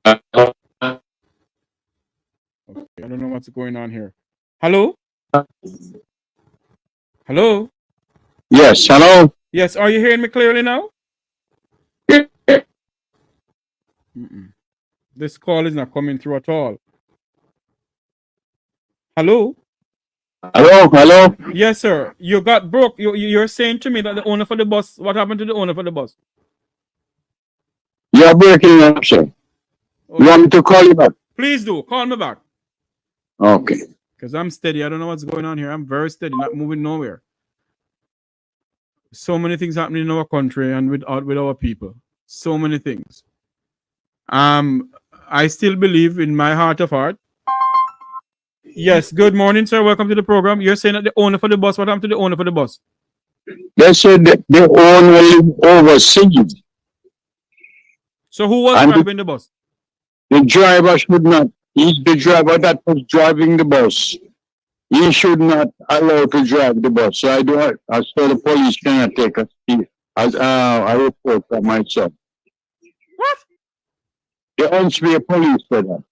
Okay. I don't know what's going on here. Hello? Hello? Yes, hello? Yes, are you hearing me clearly now? This call is not coming through at all. Hello? Hello? Yes, sir. You got broke. You're saying to me that the owner for the bus, what happened to the owner for the bus? You're breaking up, sir. Okay. You want me to call you back? Please do. Call me back. Okay. Because I'm steady. I don't know what's going on here. I'm very steady, not moving nowhere. So many things happening in our country and with our people. So many things. I still believe in my heart of heart. Yes, good morning, sir. Welcome to the program. You're saying that the owner for the bus, what happened to the owner for the bus? They said that the owner lived overseas. So who was driving the bus? The driver should not. He's the driver that was driving the bus. He should not allow to drive the bus. So I so the police cannot take a report from my son. What? There owns to be a police for that.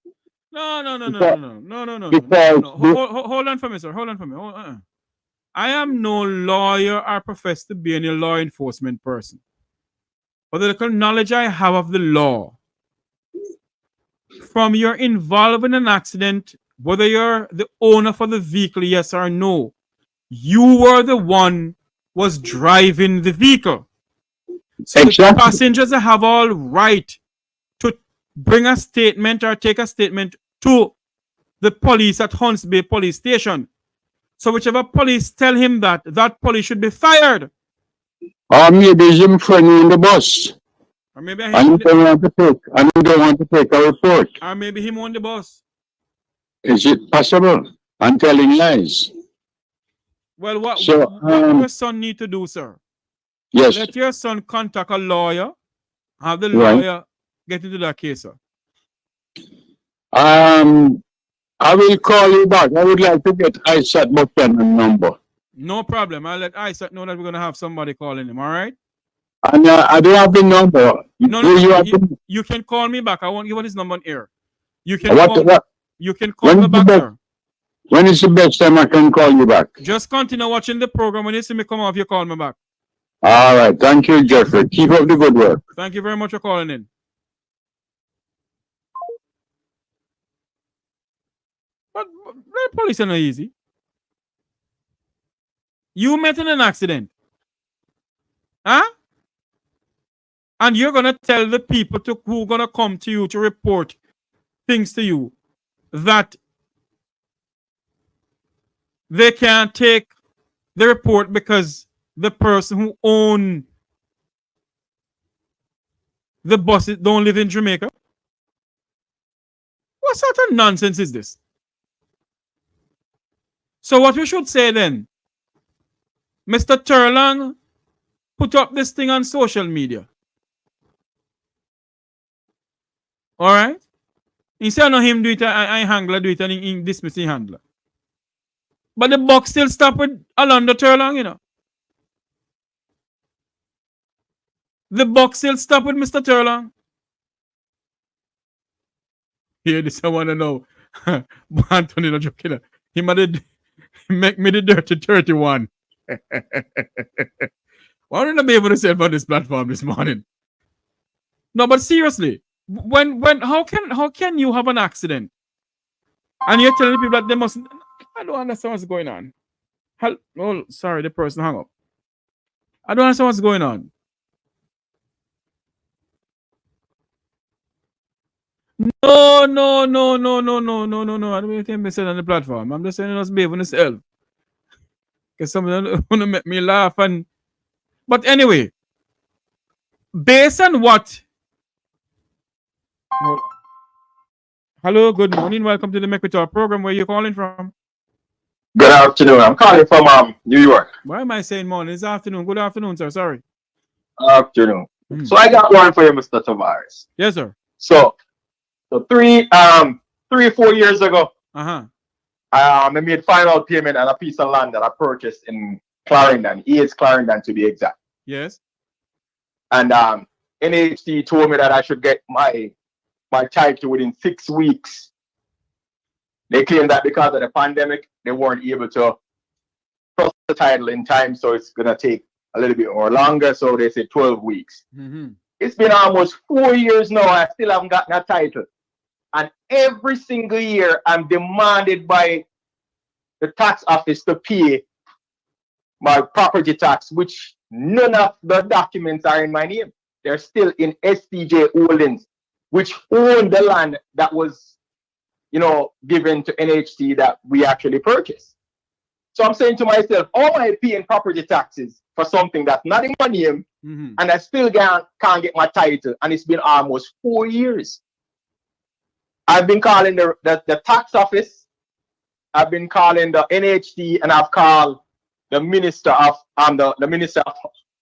No. Because hold on for me, sir. Hold on for me. I am no lawyer or profess to be any law enforcement person. But the little knowledge I have of the law, from your involved in an accident whether you're the owner for the vehicle, yes or no, you were the one was driving the vehicle. So the passengers have all right to bring a statement or take a statement to the police at Hunts Bay Police Station. So whichever police tell him that, that police should be fired. Or maybe him friend in the bus. Or maybe I don't want to take a report. Or maybe him on the bus. Is it possible? I'm telling lies. Well, what your son need to do, sir? Yes. Let your son contact a lawyer, have the lawyer get into that case, sir. I will call you back. I would like to get Isaac Buchanan number. No problem. I'll let Isaac know that we're going to have somebody calling him, all right? And I don't have the number. You can call me back. I won't give his number on air. You can call me back, sir. When is the best time I can call you back? Just continue watching the program. When you see me come off, you call me back. All right. Thank you, Jeffrey. Keep up the good work. Thank you very much for calling in. But police are not easy. You met in an accident. Huh? And you're going to tell the people who are going to come to you to report things to you that they can't take the report because the person who owns the buses don't live in Jamaica? What sort of nonsense is this? So what we should say then, Mr. Terrelonge put up this thing on social media. All right? Instead of him do it, I handler do it and he dismiss the handler. But the buck still stop with Alando Terrelonge, you know. The buck still stop with Mr. Terrelonge. Here, this I want to know. Anthony, no joking. He make me the dirty 31. Why don't I be able to say about this platform this morning? No, but seriously, how can you have an accident and you're telling people that they must? I don't understand what's going on. Oh, sorry, the person hung up. I don't understand what's going on. No. I don't think I'm saying on the platform. I'm just saying us behave on yourself. Because some of them want to make me laugh. But anyway, based on what? Hello, good morning. Welcome to the Make We Talk program. Where are you calling from? Good afternoon. I'm calling from New York. Why am I saying morning? It's afternoon. Good afternoon, sir. Sorry. Afternoon. So I got one for you, Mr. Tavares. Yes, sir. So 3 or 4 years ago, I made final payment on a piece of land that I purchased in Clarendon, East Clarendon to be exact. Yes. And NHT told me that I should get my title within 6 weeks. They claim that because of the pandemic, they weren't able to process the title in time, so it's gonna take a little bit more longer. So they say 12 weeks. It's been almost 4 years now. I still haven't gotten a title. And every single year, I'm demanded by the tax office to pay my property tax, which none of the documents are in my name. They're still in STJ Holdings, which own the land that was, given to NHT that we actually purchased. So I'm saying to myself, how am I paying property taxes for something that's not in my name, and I still can't get my title, and it's been almost 4 years. I've been calling the tax office, I've been calling the NHT, and I've called the Minister of the Minister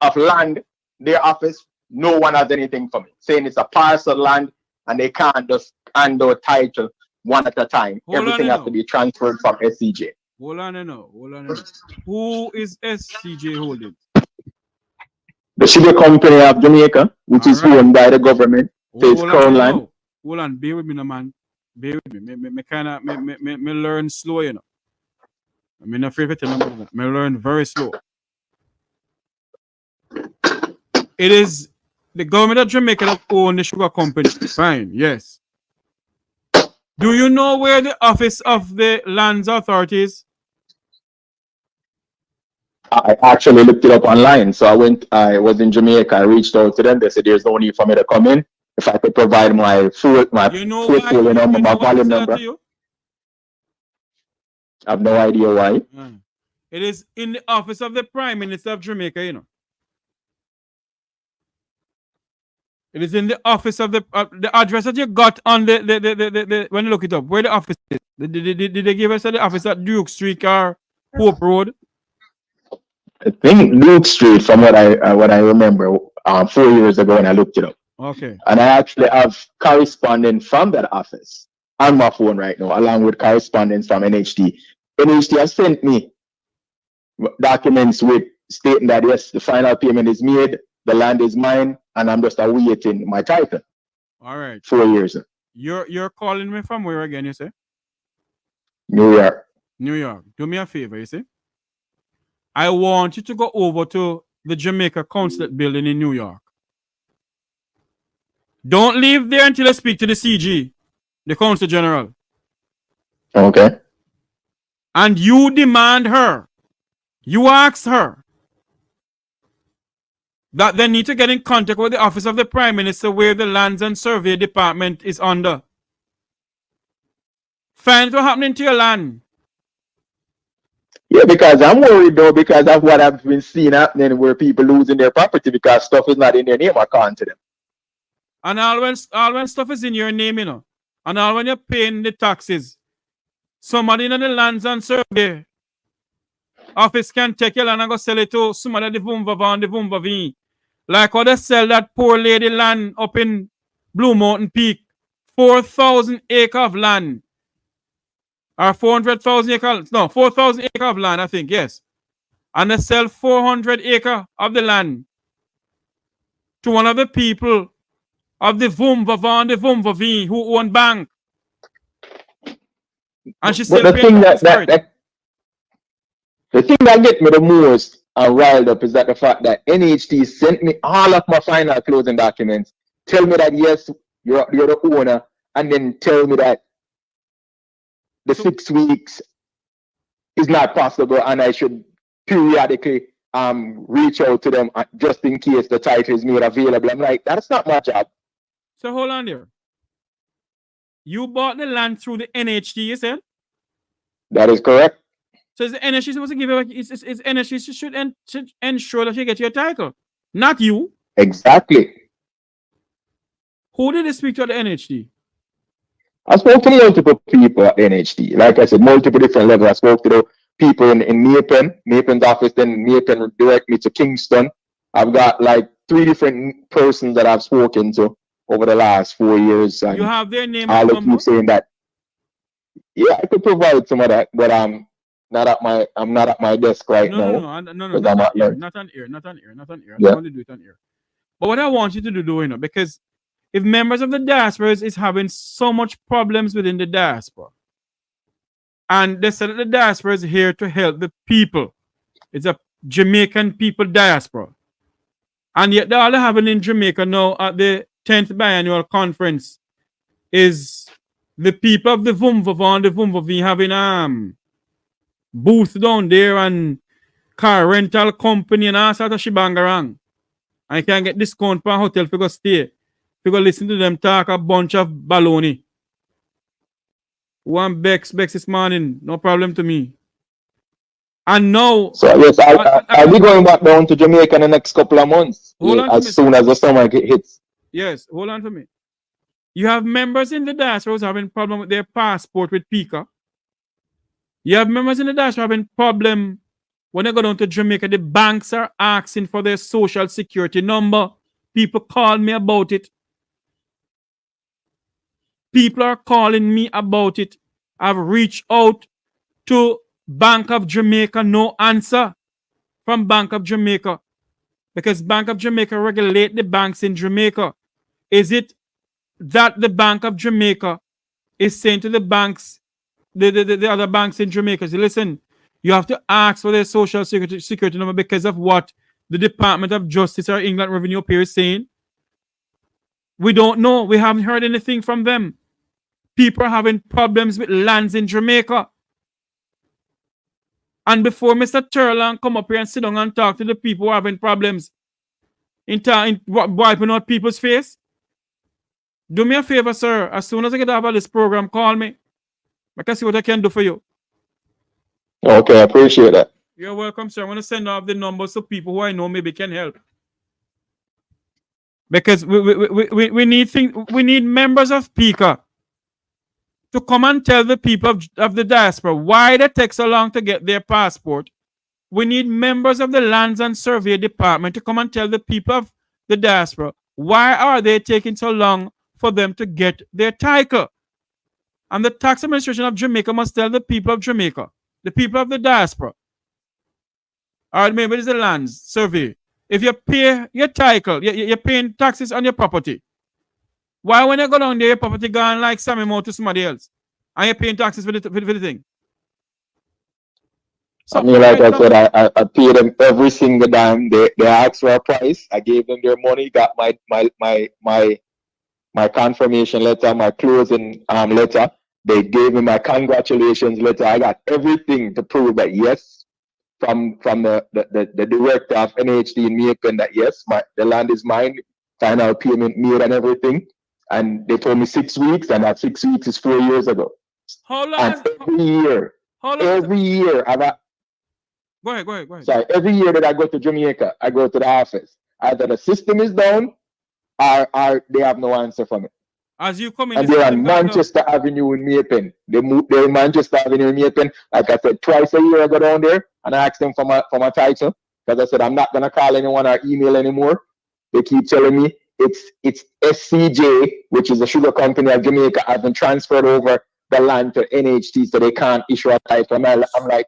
of Land, their office. No one has anything for me, saying it's a parcel land and they can't just hand out title one at a time. Everything has to be transferred from SCJ. Hold on. Who is SCJ Holdings? The sugar company of Jamaica, which is owned by the government. It's Crown Land. Hold on, bear with me, man. Bear with me. Me learn slow, you know. I'm not afraid to tell them that. Me learn very slow. It is the government of Jamaica that owns the sugar company. Fine, yes. Do you know where the office of the lands authority is? I actually looked it up online. So I was in Jamaica. I reached out to them. They said there's no need for me to come in. If I could provide my full number, my volume number. I have no idea why. It is in the office of the Prime Minister of Jamaica, you know. It is in the office of the address that you got on the when you look it up. Where the office is? Did they give us the office at Duke Street or Hope Road? I think Duke Street, from what I remember, 4 years ago when I looked it up. Okay. And I actually have correspondence from that office on my phone right now, along with correspondence from NHT. NHT has sent me documents with stating that yes, the final payment is made, the land is mine, and I'm just awaiting my title. All right. 4 years. You're calling me from where again, you say? New York. New York. Do me a favor, you see? I want you to go over to the Jamaica Consulate building in New York. Don't leave there until I speak to the CG, the Consul General. Okay. And you demand her. You ask her that they need to get in contact with the office of the Prime Minister where the Lands and Survey Department is under. Find what's happening to your land. Yeah, because I'm worried though, because of what I've been seeing happening where people losing their property because stuff is not in their name account to them. And all when stuff is in your name, you know, and all when you're paying the taxes, somebody in the Lands and Survey office can take your land and go sell it to somebody the Vumva and the Vumva V. Like how they sell that poor lady land up in Blue Mountain Peak. 4,000 acres of land. Or 400,000 acres. No, 4,000 acres of land, I think, yes. And they sell 400 acres of the land to one of the people of the Vumva and the Vumva V who own bank. And she's still paying the thing that get me the most riled up is that the fact that NHT sent me all of my final closing documents, tell me that yes, you're the owner, and then tell me that the 6 weeks is not possible and I should periodically reach out to them just in case the title is made available. I'm like, that's not my job. So hold on there. You bought the land through the NHT, you said? That is correct. So is the NHT supposed to give you, is NHT should ensure that you get your title, not you. Exactly. Who did they speak to at the NHT? I spoke to multiple people at NHT. Like I said, multiple different levels. I spoke to the people in Mapen's office, then Mapen direct me to Kingston. I've got like 3 different persons that I've spoken to over the last 4 years. And you have their name and and number? Keep saying that. Yeah, I could provide some of that, but I'm not at my desk right now. No, not on air. I Yeah. want to do it on air. But what I want you to do, you know, because if members of the diaspora is having so much problems within the diaspora, and they said that the diaspora is here to help the people, it's a Jamaican people diaspora, and yet all they're having in Jamaica now at the 10th biannual conference is the people of the Vumva and the Vumva V having booth down there and car rental company and all sort of shibangarang. I can get discount per hotel for go stay. You go listen to them talk a bunch of baloney. One Bex this morning, no problem to me. And now, so yes, I'll be going back down to Jamaica in the next couple of months. As soon as the summer hits. Yes, hold on for me. You have members in the diaspora who's having problem with their passport with PICA. You have members in the diaspora having problem when they go down to Jamaica. The banks are asking for their social security number. People call me about it. People are calling me about it. I've reached out to Bank of Jamaica, no answer from Bank of Jamaica. Because Bank of Jamaica regulate the banks in Jamaica. Is it that the Bank of Jamaica is saying to the banks, the other banks in Jamaica, say, listen, you have to ask for their social security number because of what the Department of Justice or England Revenue Bureau is saying? We don't know. We haven't heard anything from them. people are having problems with lands in Jamaica. And before Mr. Terrelonge come up here and sit down and talk to the people who are having problems in wiping out people's face, do me a favor, sir. As soon as I get out of this program, call me. I can see what I can do for you. Okay, I appreciate that. You're welcome, sir. I'm going to send off the numbers so people who I know maybe can help. Because we need members of PICA to come and tell the people of the diaspora why they take so long to get their passport. We need members of the Lands and Survey Department to come and tell the people of the diaspora why are they taking so long for them to get their title. And the tax administration of Jamaica must tell the people of Jamaica, the people of the diaspora, or maybe it's the Lands Survey, if you pay your title, you're paying taxes on your property. Why when you go down there, your property gone like Sammy Mo to somebody else? And you're paying taxes for the thing. So I mean, like I said, I paid them every single time. They asked for a price. I gave them their money, got my confirmation letter, my closing letter. They gave me my congratulations letter. I got everything to prove that yes, from the director of NHD in Jamaica, that yes, the land is mine, final payment made and everything. And they told me 6 weeks, and that 6 weeks is 4 years ago. How long? And every year, Go ahead. Sorry, every year that I go to Jamaica, I go to the office. Either the system is down, or they have no answer for me. As you come in, and they're on Manchester Avenue in Maypen. They're in Manchester Avenue in Maypen. Like I said, twice a year I go down there and I ask them for my title, because I said I'm not gonna call anyone or email anymore. They keep telling me it's SCJ, which is the sugar company of Jamaica, has been transferred over the land to NHT, so they can't issue a title. I'm like,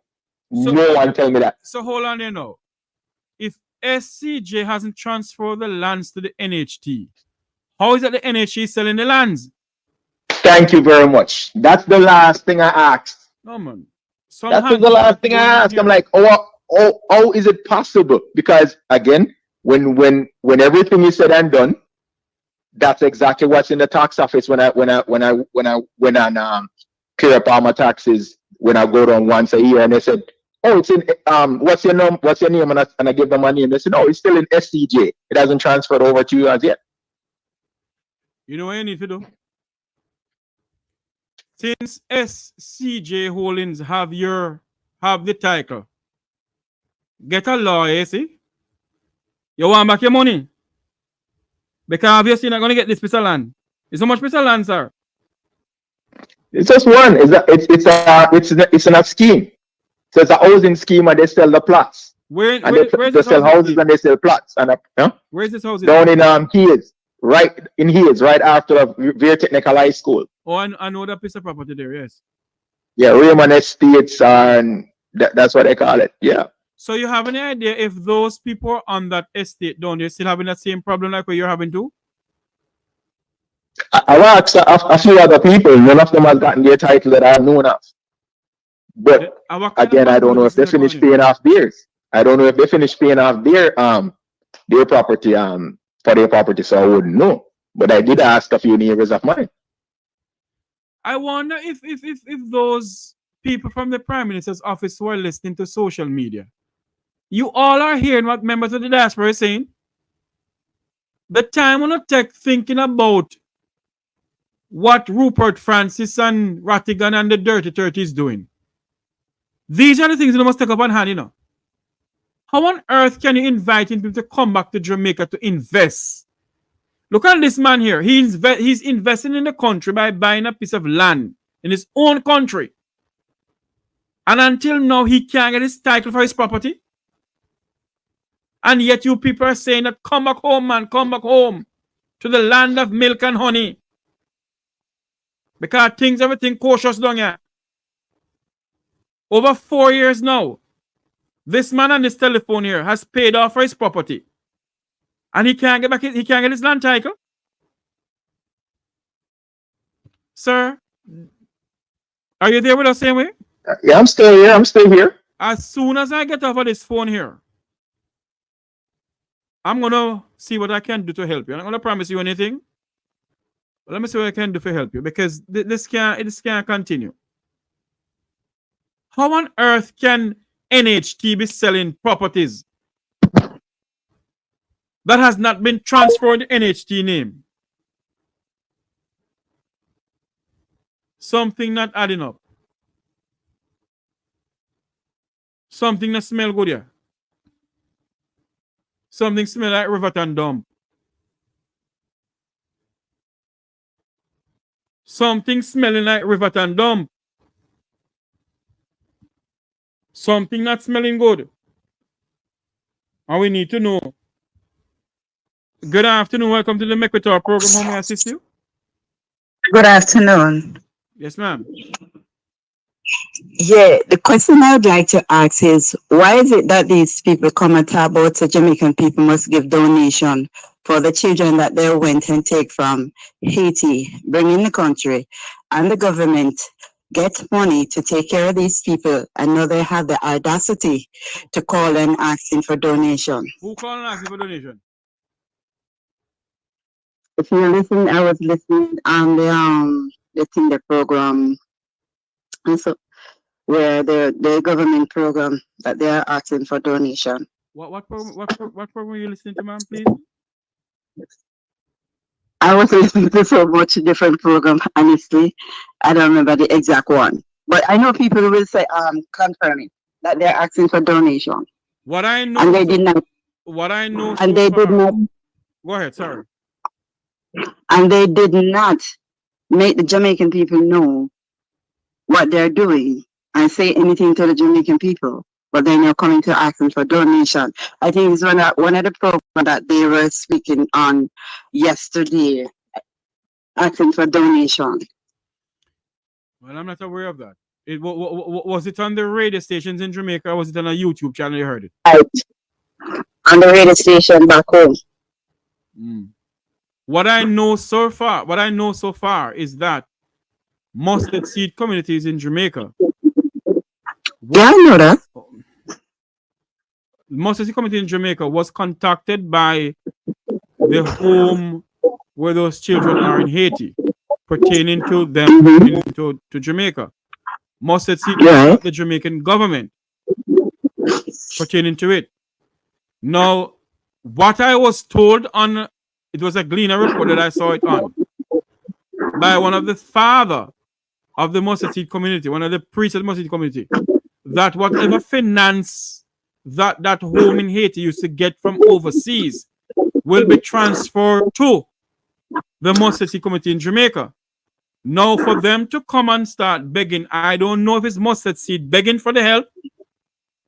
no one tell me that. So hold on there now. If SCJ hasn't transferred the lands to the NHT, how is it the NHT selling the lands? Thank you very much. That's the last thing I asked. No, man. That's the last thing I asked. I'm like, how is it possible? Because again, when everything is said and done, that's exactly what's in the tax office when I clear up all my taxes when I go down once a year, and they said, oh, it's in what's your name? And I give them my name. They said, no, it's still in SCJ. It hasn't transferred over to you as yet. You know what you need to do? Since SCJ Holdings have the title, get a lawyer, see? You want back your money? Because obviously you're not going to get this piece of land. It's how much piece of land, sir? It's just one. It's in a scheme. So it's a housing scheme, and they sell the plots. Where's they sell houses and they sell plots. And where's this house? Down in Heels. Right in Heels, right after Veer Technical High School. Oh, I know that piece of property there, yes. Yeah, Raymond Estates, and that's what they call it. Yeah. So you have any idea if those people are on that estate down there still having that same problem like what you're having too? I've asked a few other people. None of them has gotten their title that I've known of. But again, I don't know if they finished paying off theirs. I don't know if they finished paying off their property for their property, so I wouldn't know. But I did ask a few neighbors of mine. I wonder if those people from the Prime Minister's office who are listening to social media, you all are hearing what members of the diaspora are saying. The time will not take thinking about what Rupert Francis and Rattigan and the Dirty 30 is doing. These are the things you must take up on hand, you know. How on earth can you invite people to come back to Jamaica to invest? Look at this man here. He's investing in the country by buying a piece of land in his own country. And until now, he can't get his title for his property. And yet you people are saying that come back home, man, come back home to the land of milk and honey. Because everything cautious down here. Over 4 years now, this man on this telephone here has paid off for his property. And he can't get his land title. Sir, are you there with us same way? Yeah, I'm still here. I'm still here. As soon as I get off of this phone here, I'm going to see what I can do to help you. I'm not going to promise you anything. Let me see what I can do to help you, because this can't continue. How on earth can NHT be selling properties that has not been transferred to NHT name? Something not adding up. Something that smell good here. Something smell like Riverton Dump. Something smelling like Riverton Dump. Something not smelling good. And we need to know. Good afternoon. Welcome to the Make We Talk program. How may I assist you? Good afternoon. Yes, ma'am. Yeah, the question I would like to ask is, why is it that these people come and talk about the Jamaican people must give donation for the children that they went and take from Haiti, bring in the country, and the government get money to take care of these people, and now they have the audacity to call and asking for donation? Who called and asking for donation? If you listen, I was listening on the program, and so where the government program that they are asking for donation. What program are you listening to, ma'am, please? I was listening to so much different program. Honestly, I don't remember the exact one, but I know people will say confirming that they're asking for donation. What I know, and they did not. What I know, and they did not. Go ahead, sorry. And they did not make the Jamaican people know what they're doing and say anything to the Jamaican people, but they're now coming to asking for donation. I think it's one of the programs that they were speaking on yesterday, asking for donation. Well, I'm not aware of that. Was it on the radio stations in Jamaica, or was it on a YouTube channel you heard it? Right. On the radio station back home. What I know so far is that mustard seed communities in Jamaica. Yeah, I know that. Mustard seed community in Jamaica was contacted by the home where those children are in Haiti, pertaining to them to Jamaica. Mustard seed contacted the Jamaican government pertaining to it. Now, what I was told on, it was a Gleaner report that I saw it on, by one of the father of the mustard seed community, one of the priests of the mustard seed community, that whatever finance that home in Haiti used to get from overseas will be transferred to the mustard seed community in Jamaica. Now, for them to come and start begging, I don't know if it's mustard seed begging for the help,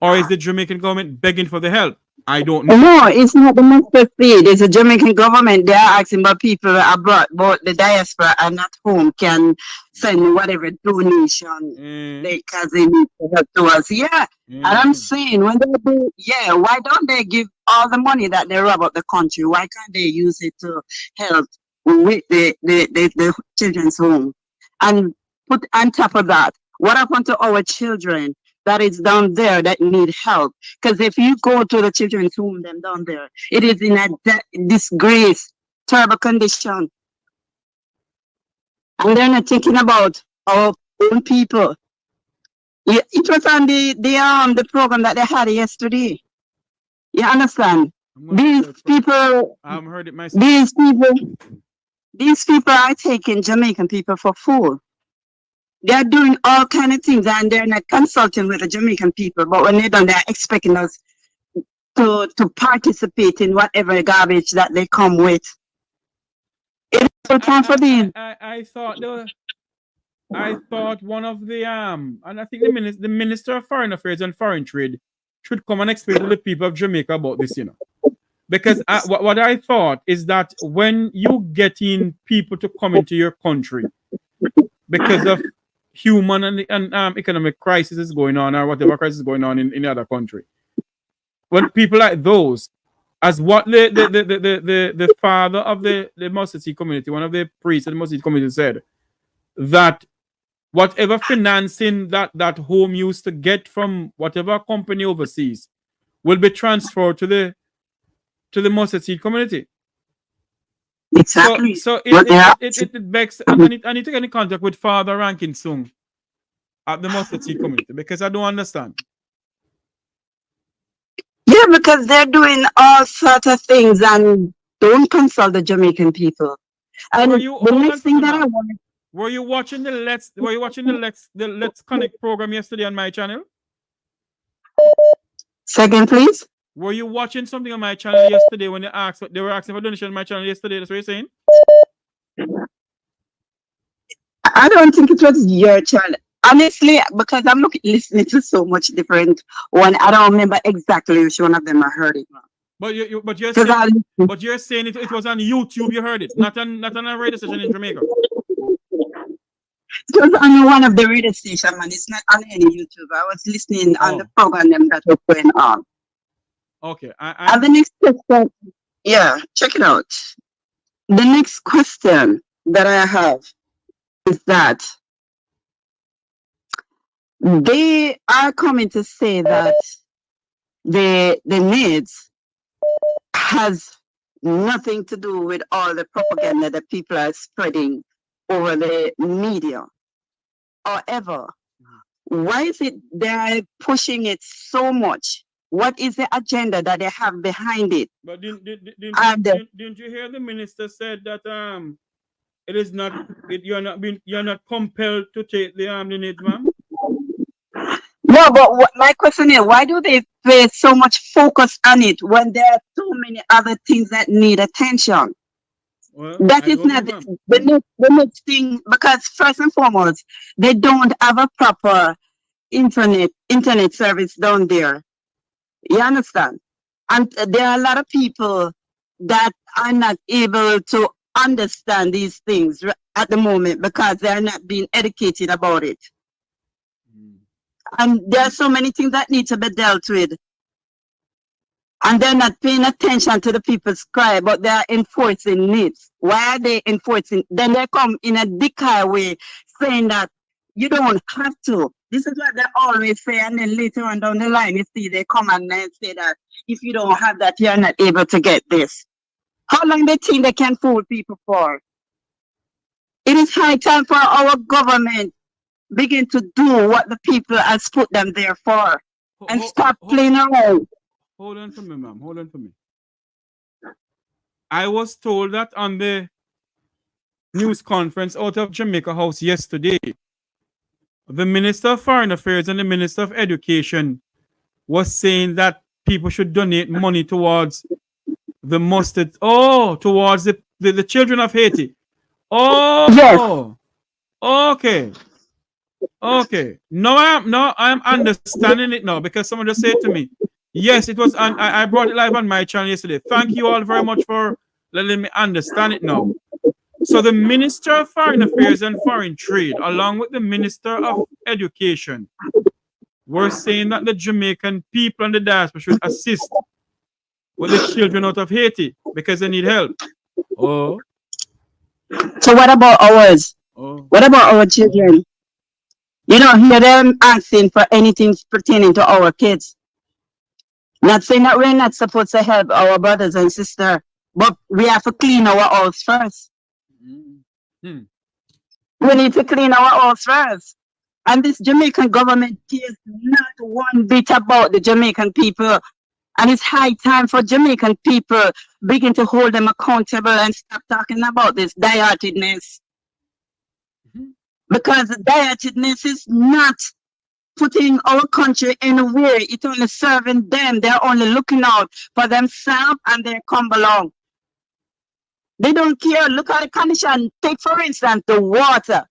or is the Jamaican government begging for the help. I don't know. No, it's not the mustard seed. It's the Jamaican government. They are asking about people abroad, but the diaspora and at home can send whatever donation because they need to help to us. Yeah. And I'm saying, when they do, why don't they give all the money that they rob out the country? Why can't they use it to help with the children's home? And put on top of that, what happened to our children that is down there that need help? Because if you go to the children's home, them down there, it is in a disgrace, terrible condition. And they're not thinking about our own people. It was on the program that they had yesterday. You understand? These people, I've heard it myself. These people are taking Jamaican people for fool. They're doing all kind of things, and they're not consulting with the Jamaican people. But when they're done, they're expecting us to participate in whatever garbage that they come with. It's so time for these. I thought one of the and I think the Minister of Foreign Affairs and Foreign Trade should come and explain to the people of Jamaica about this, Because what I thought is that when you get in people to come into your country because of human and economic crisis is going on, or whatever crisis is going on in the other country, when people like those, as what the father of the mustard seed community, one of the priests of the mustard seed community said, that whatever financing that home used to get from whatever company overseas will be transferred to the mustard seed community. Exactly. So What they have. it begs, I need to get in contact with Father Rankin Sung at the Mustard Seed community because I don't understand. Yeah, because they're doing all sorts of things and don't consult the Jamaican people. And the next thing that I want. Were you watching the Let's Connect program yesterday on my channel? Second, please. Were you watching something on my channel yesterday when they were asking for donation on my channel yesterday? That's what you're saying? I don't think it was your channel. Honestly, because I'm listening to so much different one. I don't remember exactly which one of them I heard it. But you're saying it was on YouTube you heard it, not on a radio station in Jamaica. It was on one of the radio stations, man. It's not on any YouTube. I was listening on the program that was going on. Okay. And the next question, yeah, check it out. The next question that I have is that they are coming to say that the needs has nothing to do with all the propaganda that people are spreading over the media. However, why is it they're pushing it so much? What is the agenda that they have behind it? But didn't you hear the minister said that it is not you're not compelled to take the needs, ma'am? No, but my question is, why do they place so much focus on it when there are so many other things that need attention? Well, that is not the next thing, because first and foremost, they don't have a proper internet service down there. You understand? And there are a lot of people that are not able to understand these things at the moment because they are not being educated about it. And there are so many things that need to be dealt with. And they're not paying attention to the people's cry, but they are enforcing it. Why are they enforcing? Then they come in a dickey way saying that you don't have to. This is what they always say. And then later on down the line, you see, they come and then say that if you don't have that, you're not able to get this. How long they think they can fool people for? It is high time for our government begin to do what the people has put them there for and stop playing around. Hold on for me, ma'am. Hold on for me. I was told that on the news conference out of Jamaica House yesterday, the Minister of Foreign Affairs and the Minister of Education was saying that people should donate money towards the mustard. Oh, towards the children of Haiti. Oh, yes. Okay. Okay. Now I'm understanding it now because someone just said to me, yes, it was. I brought it live on my channel yesterday. Thank you all very much for letting me understand it now. So the Minister of Foreign Affairs and Foreign Trade, along with the Minister of Education, were saying that the Jamaican people and the diaspora should assist with the children out of Haiti because they need help. Oh. So what about ours? Oh. What about our children? You don't hear them asking for anything pertaining to our kids. Not saying that we're not supposed to help our brothers and sisters, but we have to clean our house first. Mm-hmm. We need to clean our house first. And this Jamaican government cares not one bit about the Jamaican people. And it's high time for Jamaican people begin to hold them accountable and stop talking about this die-heartedness. Mm-hmm. Because die-heartedness is not putting our country anywhere. It's only serving them. They're only looking out for themselves and they come along. They don't care. Look at the condition. Take, for instance, the water.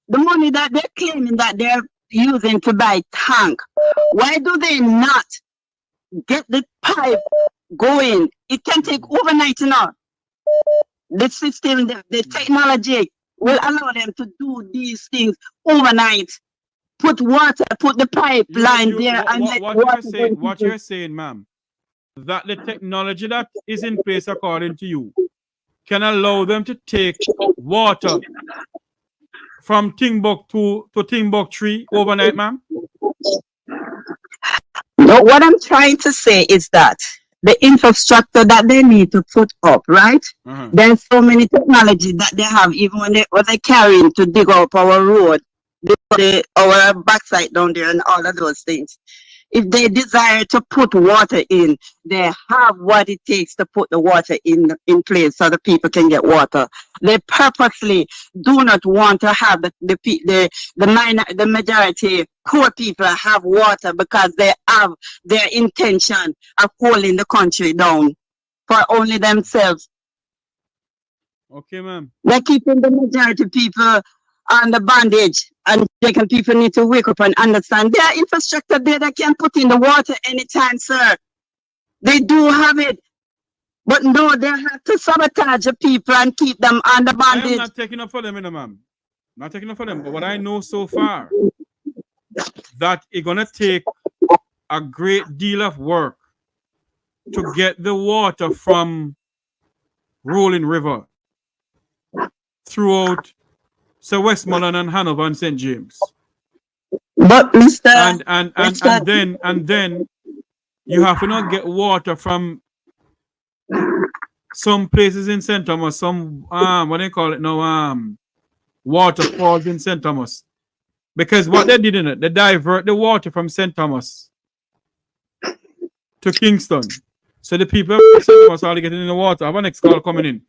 The money that they're claiming that they're using to buy tank. Why do they not get the pipe going? It can take overnight now. The system, the technology will allow them to do these things overnight. Put water, put the pipeline there. What you're saying, ma'am, that the technology that is in place according to you can allow them to take water from Timbuktu to Timbuktu overnight, ma'am? No, what I'm trying to say is that the infrastructure that they need to put up, right? There's so many technology that they have, even when they carrying to dig up our road, our backside down there and all of those things. If they desire to put water in, they have what it takes to put the water in place so the people can get water. They purposely do not want to have the majority poor people have water because they have their intention of holding the country down for only themselves. Okay, ma'am. They're keeping the majority people on the bondage, and Jamaican people need to wake up and understand their infrastructure there. They can put in the water anytime, sir. They do have it, but no, they have to sabotage the people and keep them on the bondage. I'm not taking up for them, ma'am. Not taking up for them, but what I know so far, that it's gonna take a great deal of work to get the water from Rolling River throughout Westmoreland and Hanover and St. James. But Mr. And then you have to not get water from some places in St. Thomas, some what do they call it now? Waterfalls in St. Thomas. Because what they did in it, they divert the water from St. Thomas to Kingston. So the people of St. Thomas are getting in the water. I have a next call coming in.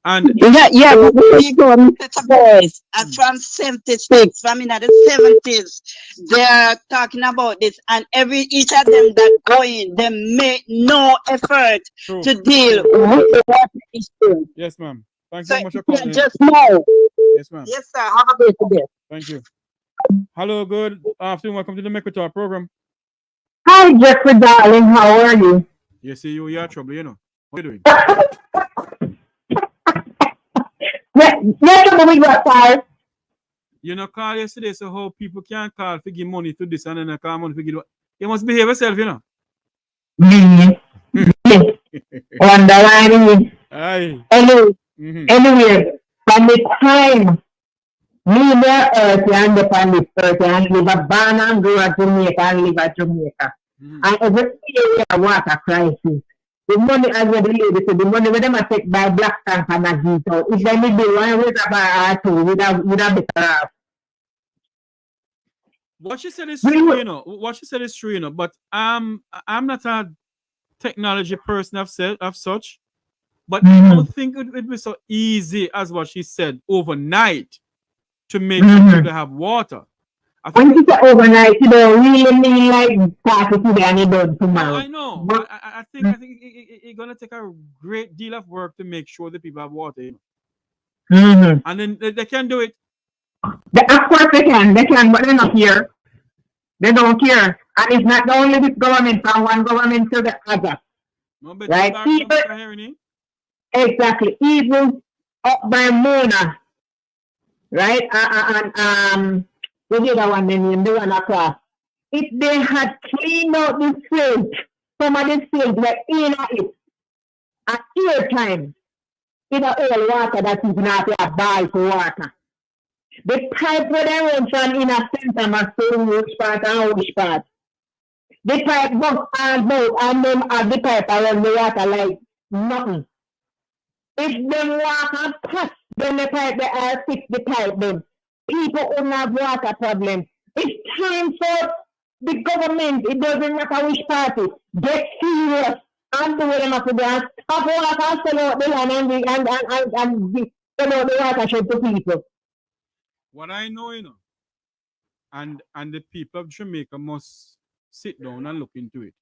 And yeah, but we go, Mr. Tavares, from 76, from in the 70s, they're talking about this, and each of them that go in, they make no effort to deal with the water issue. Yes, ma'am. Thanks so much for calling. Just know. Yes, ma'am. Yes, sir. Have a great day. Thank you. Hello, good afternoon. Welcome to the Make It Talk program. Hi, Jeffrey, darling. How are you? Yes, you are trouble, you know. What are you doing? You know, call yesterday, so how people can't call to give money to this and then call money to give. You must behave yourself, you know. Wonderland. Aye. Anyway, from the time me there earth and upon this earth and live a born and grow at Jamaica and live at Jamaica. And every area water crisis. The money, as the lady said, the money with them are taken by black tank and Agito. If they need the one with a two, without better off. What she said is true, you know. What she said is true, you know. But I'm not a technology person of such. But I don't think it would be so easy as what she said overnight to make sure they have water. When you say overnight, you don't really mean like start today and you done tomorrow. I know. But I think it's gonna take a great deal of work to make sure that people have water. You know? And then they can do it. Of course they can, but they're not here. They don't care. And it's not only this government, from one government to the other. No, but right? Exactly. Even up by Mona, right? We did that one name, the one across. If they had cleaned out the field, some of the fields were in it at air time. In a oil water that is not a ball for water. The pipe where they run from in a center must say which part and which part. The pipe goes all both and them have the pipe around the water like nothing. If them water pass, then the pipe they are fix the pipe them. People who have water problems. It's time for the government, it doesn't matter which party, get serious and do what they have to do and stop water and sell out the land and sell out the watershed to people. What I know, you know, and the people of Jamaica must sit down and look into it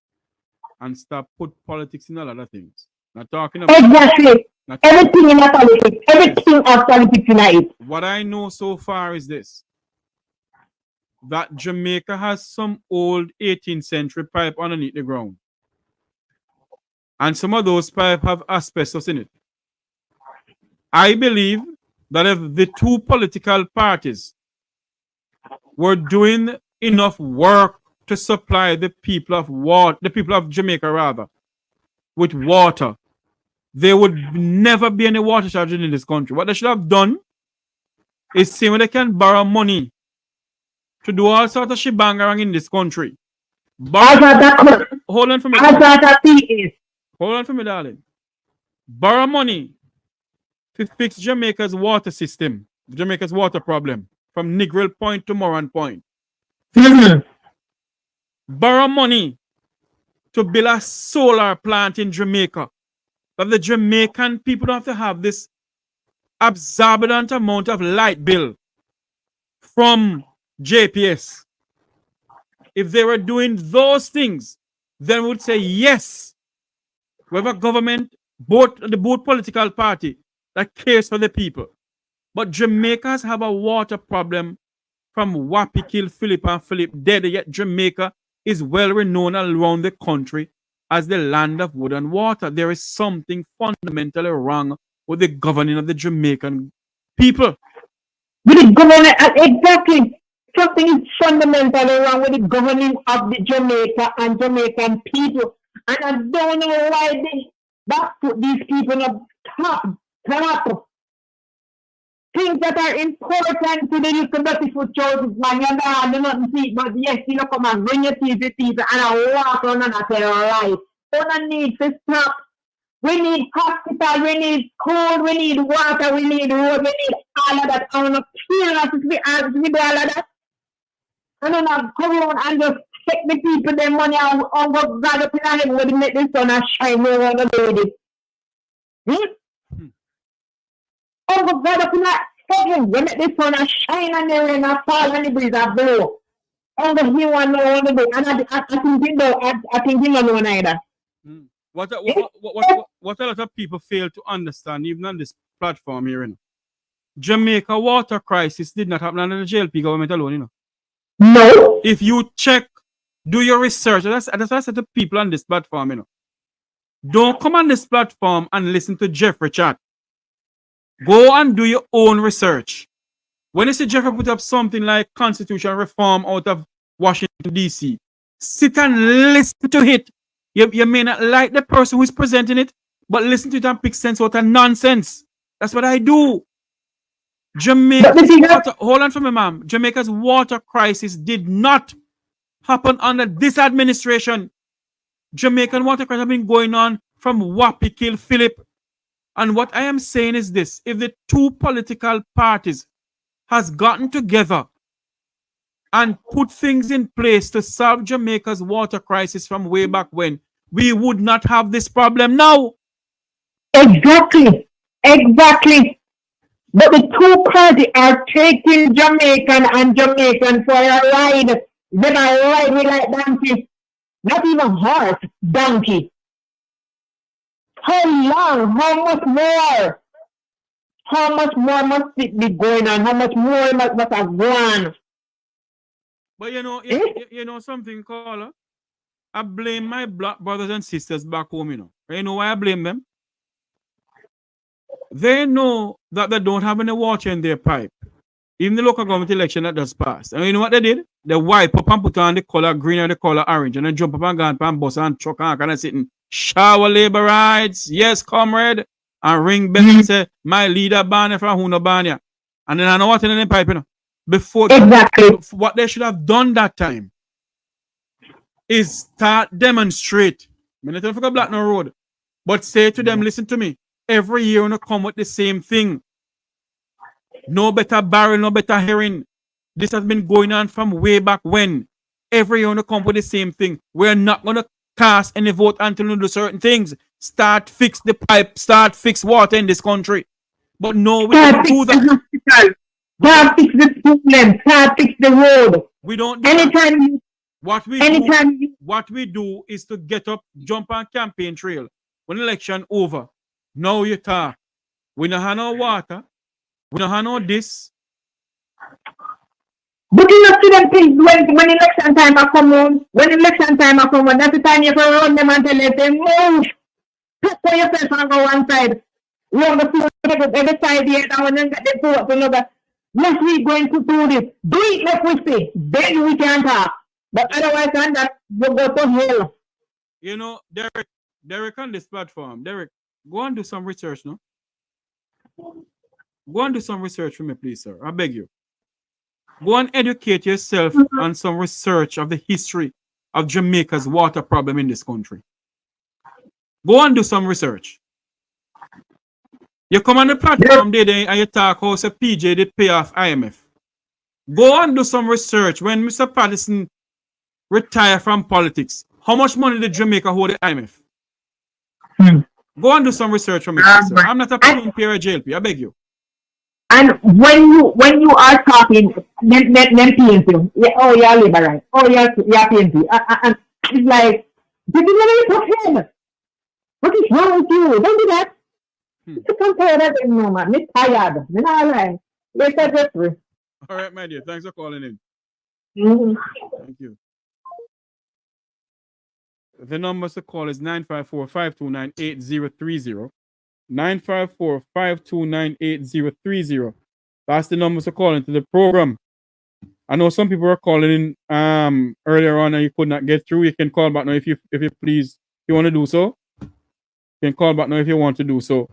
and stop put politics in a lot of things. Not talking about exactly. Everything in politics. Everything of politics in it. What I know so far is this. That Jamaica has some old 18th century pipe underneath the ground. And some of those pipes have asbestos in it. I believe that if the two political parties were doing enough work to supply the people of Jamaica rather, with water, there would never be any water shortage in this country. What they should have done is see when they can borrow money to do all sorts of shebang around in this country. Hold on for me. Hold on for me, darling. Borrow money to fix Jamaica's water system, Jamaica's water problem, from Negril Point to Moran Point. Borrow money to build a solar plant in Jamaica. But the Jamaican people don't have to have this exorbitant amount of light bill from JPS. If they were doing those things, then we would say yes. We have a government, both political party that cares for the people. But Jamaicans have a water problem from Wapi kill Philip and Philip dead, yet Jamaica is well renowned around the country as the land of wood and water. There is something fundamentally wrong with the governing of the Jamaican people. With the governing, exactly. Something is fundamentally wrong with the governing of the Jamaica and Jamaican people. And I don't know why they put these people up top. Things that are important to the little beautiful churches, man, you know, do not see, but yes, you know, come and bring your TV and I walk around and I say, all right, we don't need to stop. We need hospital, we need school, we need water, we need road, we need all of that. I want to kill us with all of that. I don't know, come on and just take the people their money and go God up in the heaven where they make the sun and shine around the baby. Oh, God up in the heaven, when the sun and shine and the rain and fall and the breeze and blow. Oh, the he want to know what to do. And I think he don't know neither. What a lot of people fail to understand, even on this platform here, you know. Jamaica water crisis did not happen under the JLP government alone, you know. No. If you check, do your research, that's what I said to people on this platform, you know. Don't come on this platform and listen to Jeffrey chat. Go and do your own research. When you see Jeffrey put up something like constitutional reform out of Washington, D.C., sit and listen to it. You may not like the person who is presenting it, but listen to it and pick sense out of nonsense. That's what I do. Hold on for me, ma'am. Jamaica's water crisis did not happen under this administration. Jamaican water crisis has been going on from Wapi kill Philip. And what I am saying is this: if the two political parties has gotten together and put things in place to solve Jamaica's water crisis from way back when, we would not have this problem now. Exactly. But the two parties are taking Jamaican and Jamaican for a ride. Then I ride with like donkey. Not even horse, donkey. How long? How much more? How much more must it be going on? How much more must have gone? But you know something, caller? I blame my black brothers and sisters back home, you know. You know why I blame them? They know that they don't have any water in their pipe. Even the local government election that just passed. And you know what they did? They wipe up and put on the color green and the color orange and then jump up and go and bus and truck and kind of sitting. Shower labor rights. Yes, comrade. And ring bell and say, my leader ban from who no ban ya. And then I know what in the pipe, you know. Before what they should have done that time is start demonstrate. I don't forget Black No Road. But say to them, listen to me. Every year you come with the same thing. No better barrel, no better hearing. This has been going on from way back when. Every year you come with the same thing. We're not going to cast any vote until we do certain things. Start fix the pipe, start fix water in this country. But no, we don't do that. Start fix the problem, start fix the road. We don't do anytime that. You, what we do is to get up, jump on campaign trail. When election over, now you talk. We don't have no water. We don't have no this. But you not see them things when election time I come on. When election time I come on, that's the time you can run them and tell them, move. Put yourself and go one side. Run the food every side here and when you get the food another. Yes, we're going to do this. Do it like we say. Then we can talk. But otherwise than that, we'll go to hell. You know, Derek on this platform. Derek, go and do some research, no? Go and do some research for me, please, sir. I beg you. Go and educate yourself on some research of the history of Jamaica's water problem in this country. Go and do some research. You come on the platform there and you talk how say PJ did pay off IMF. Go and do some research. When Mr. Patterson retired from politics, how much money did Jamaica hold the IMF? Go and do some research for me, sir. I'm not a PNP or a JLP, I beg you. And when you are talking, then PNP, oh yeah, liberal, oh yeah, PNP, and it's like, did you never talk him? What is wrong with you? Don't do that. You compare that anymore, man. I'm tired. I'm not lying. All right, my dear. Thanks for calling in. Thank you. The number to call is 954-529-8030. 954-529-8030. That's the number to call into the program. I know some people were calling in earlier on and you could not get through. You can call back now if you please. If you want to do so. You can call back now if you want to do so.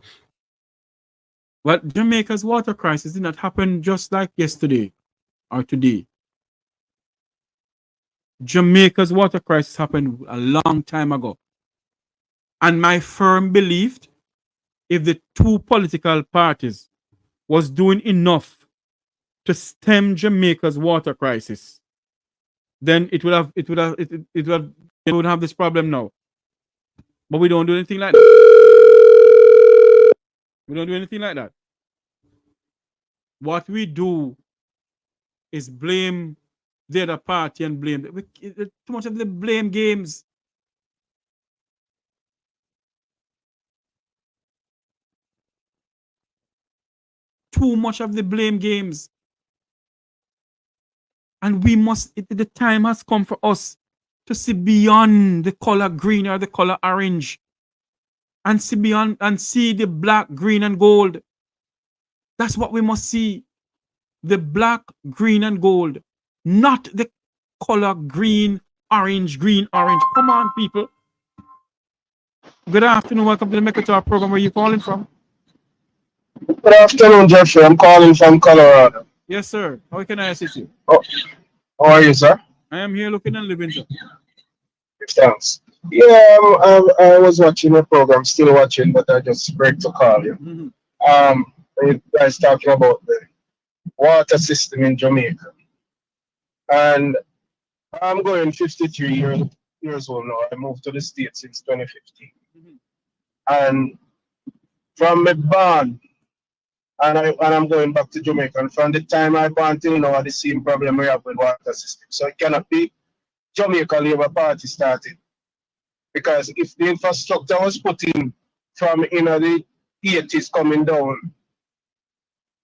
But Jamaica's water crisis did not happen just like yesterday or today. Jamaica's water crisis happened a long time ago. And my firm belief, if the two political parties was doing enough to stem Jamaica's water crisis, then it would wouldn't have this problem now. But we don't do anything like that. We don't do anything like that. What we do is blame the other party and blame. Too much of the blame games. Too much of the blame games. And we must, the time has come for us to see beyond the color green or the color orange. And see beyond and see the black, green, and gold. That's what we must see. The black, green, and gold. Not the color green, orange. Come on, people. Good afternoon. Welcome to the Make It Talk program. Where are you calling from? Good afternoon, Jeffrey. I'm calling from Colorado. Yes, sir. How can I assist you? Oh, how are you, sir? I am here looking and living, sir. Thanks. Yeah, I was watching the program, still watching, but I just break to call you. You guys talking about the water system in Jamaica. And I'm going 53 years old now. I moved to the States since 2015. And from my born, and I'm going back to Jamaica. And from the time I born till now, the same problem we have with water system. So it cannot be Jamaica Labour Party started. Because if the infrastructure was put in from the 80s coming down,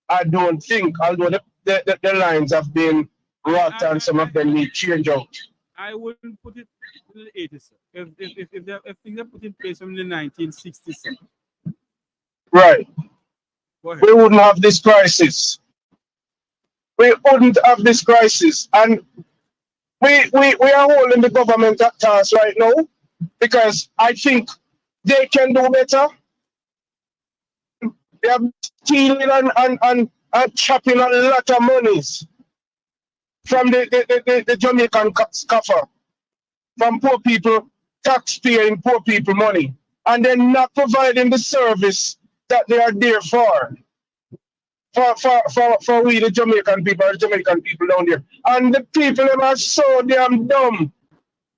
I don't think, although the lines have been rot and some of them need change out. I wouldn't put it in the 80s, sir. If things are put in place from the 1960s, sir. Right. We wouldn't have this crisis. We wouldn't have this crisis. And we are holding the government at task right now because I think they can do better. They are stealing and chopping a lot of monies from the Jamaican scoffer, from poor people, taxpaying poor people money, and they're not providing the service that they are there for we, the Jamaican people down there. And the people them are so damn dumb.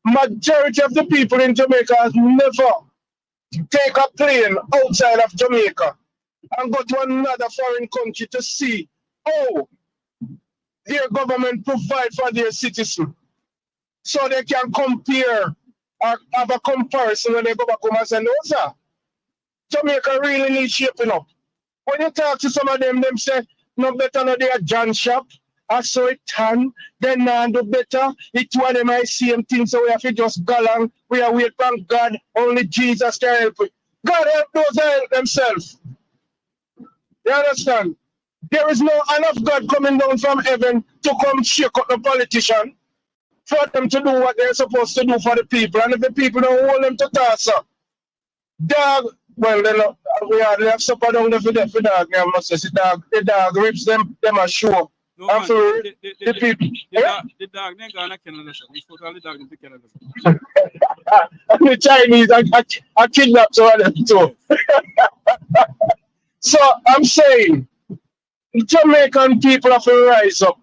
Majority of the people in Jamaica has never take a plane outside of Jamaica and go to another foreign country to see how their government provide for their citizens. So they can compare or have a comparison when they go back home and say, no, sir, Jamaica really needs shaping up. When you talk to some of them say, no better no they are John shop. I saw it tan, then now do better. It's one of them I same thing, so we have to just go along. We are wait from God, only Jesus can help it. God help those help themselves. You understand? There is no enough God coming down from heaven to come shake up the politician for them to do what they're supposed to do for the people. And if the people don't hold them to task, dog, well, we have supper down there for dog. I must say, the dog rips them a show. No, I'm man, sorry. The people. the dog then gonna Canada. We supposed to have the dog in Canada. And the Chinese are kidnapped so of them too. So I'm saying, Jamaican people have to rise up.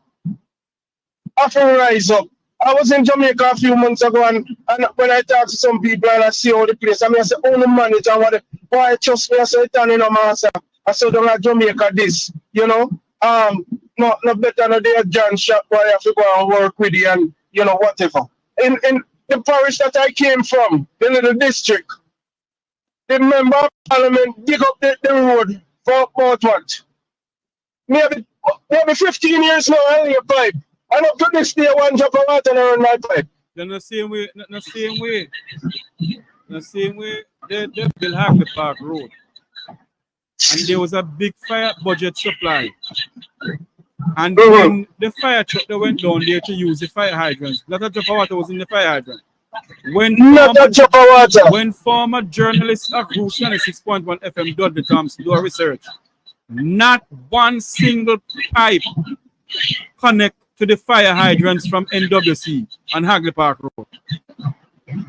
Have to rise up. I was in Jamaica a few months ago, and when I talk to some people and I see all the place, I mean, I say, oh, the manage and what, why trust me? I say, turning on my answer. I said, don't have Jamaica this, you know. No better than the John shop where I have to go and work with you and, you know, whatever. In the parish that I came from, the little district, the member of parliament dig up the road for about what? Maybe 15 years now, I only a pipe. And up to this day, one drop of water around my pipe. Then the same way, they built Hagley Park Road. And there was a big fire budget supply. And when the fire truck that went down there to use the fire hydrants, not a drop of water was in the fire hydrant. When former journalists of Roots 96.1 FM Dudley Thompson do a research, not one single pipe connect to the fire hydrants from NWC on Hagley Park Road.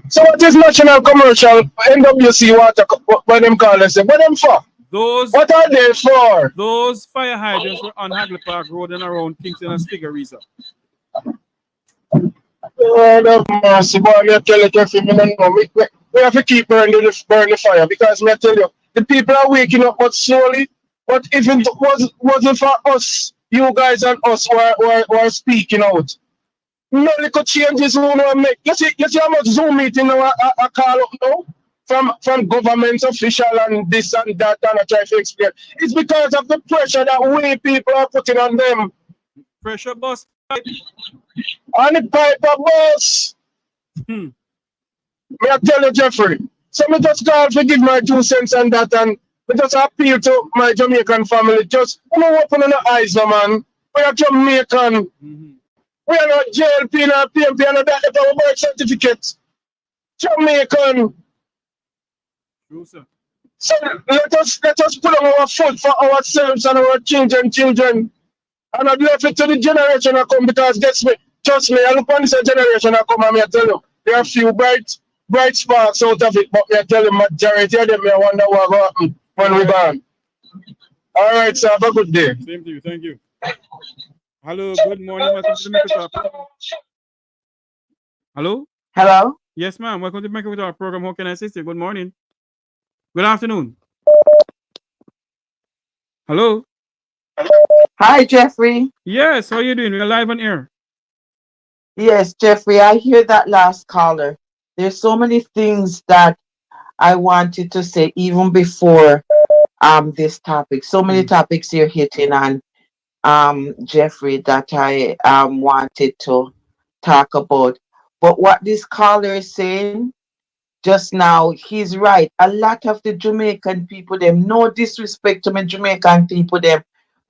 So what is national commercial NWC water, what them call it? What them for? What are they for? Those fire hydrants were on Hagley Park Road and around Kingston and Figareeza. Lord of mercy, boy, me tell you, Jeffrey, we have to keep burning the fire, because me tell you, the people are waking up but slowly, but if it wasn't for us, you guys and us who are speaking out, no little changes we want to make. You see how much Zoom meeting I call up now? From government official and this and that, and I try to explain. It's because of the pressure that we people are putting on them. Pressure bus pipe. And the pipe bus. May I tell you, Jeffrey? So me just call to give my 2 cents on that, and me just appeal to my Jamaican family. Just open your eyes, no, man. We are Jamaican. We are not JLP, not PMP, and that is our birth certificate. Jamaican. So let us put on our foot for ourselves and our children. And I'd left it to the generation that come, because trust me, I look on this generation that come, and I tell you, there are a few bright sparks out of it, but I tell you, majority of them, I wonder what will happen when we're gone. All right, sir, have a good day. Same to you, thank you. Hello, good morning, welcome to the Make program. Hello? Hello? Yes, ma'am, welcome to the Make program. How can I assist you? Good morning. Good afternoon. Hello? Hi, Jeffrey. Yes, how are you doing? We're live on air. Yes, Jeffrey, I hear that last caller. There's so many things that I wanted to say even before this topic. So many topics you're hitting on, Jeffrey, that I wanted to talk about. But what this caller is saying just now, he's right. A lot of the Jamaican people, them, no disrespect to my Jamaican people, them,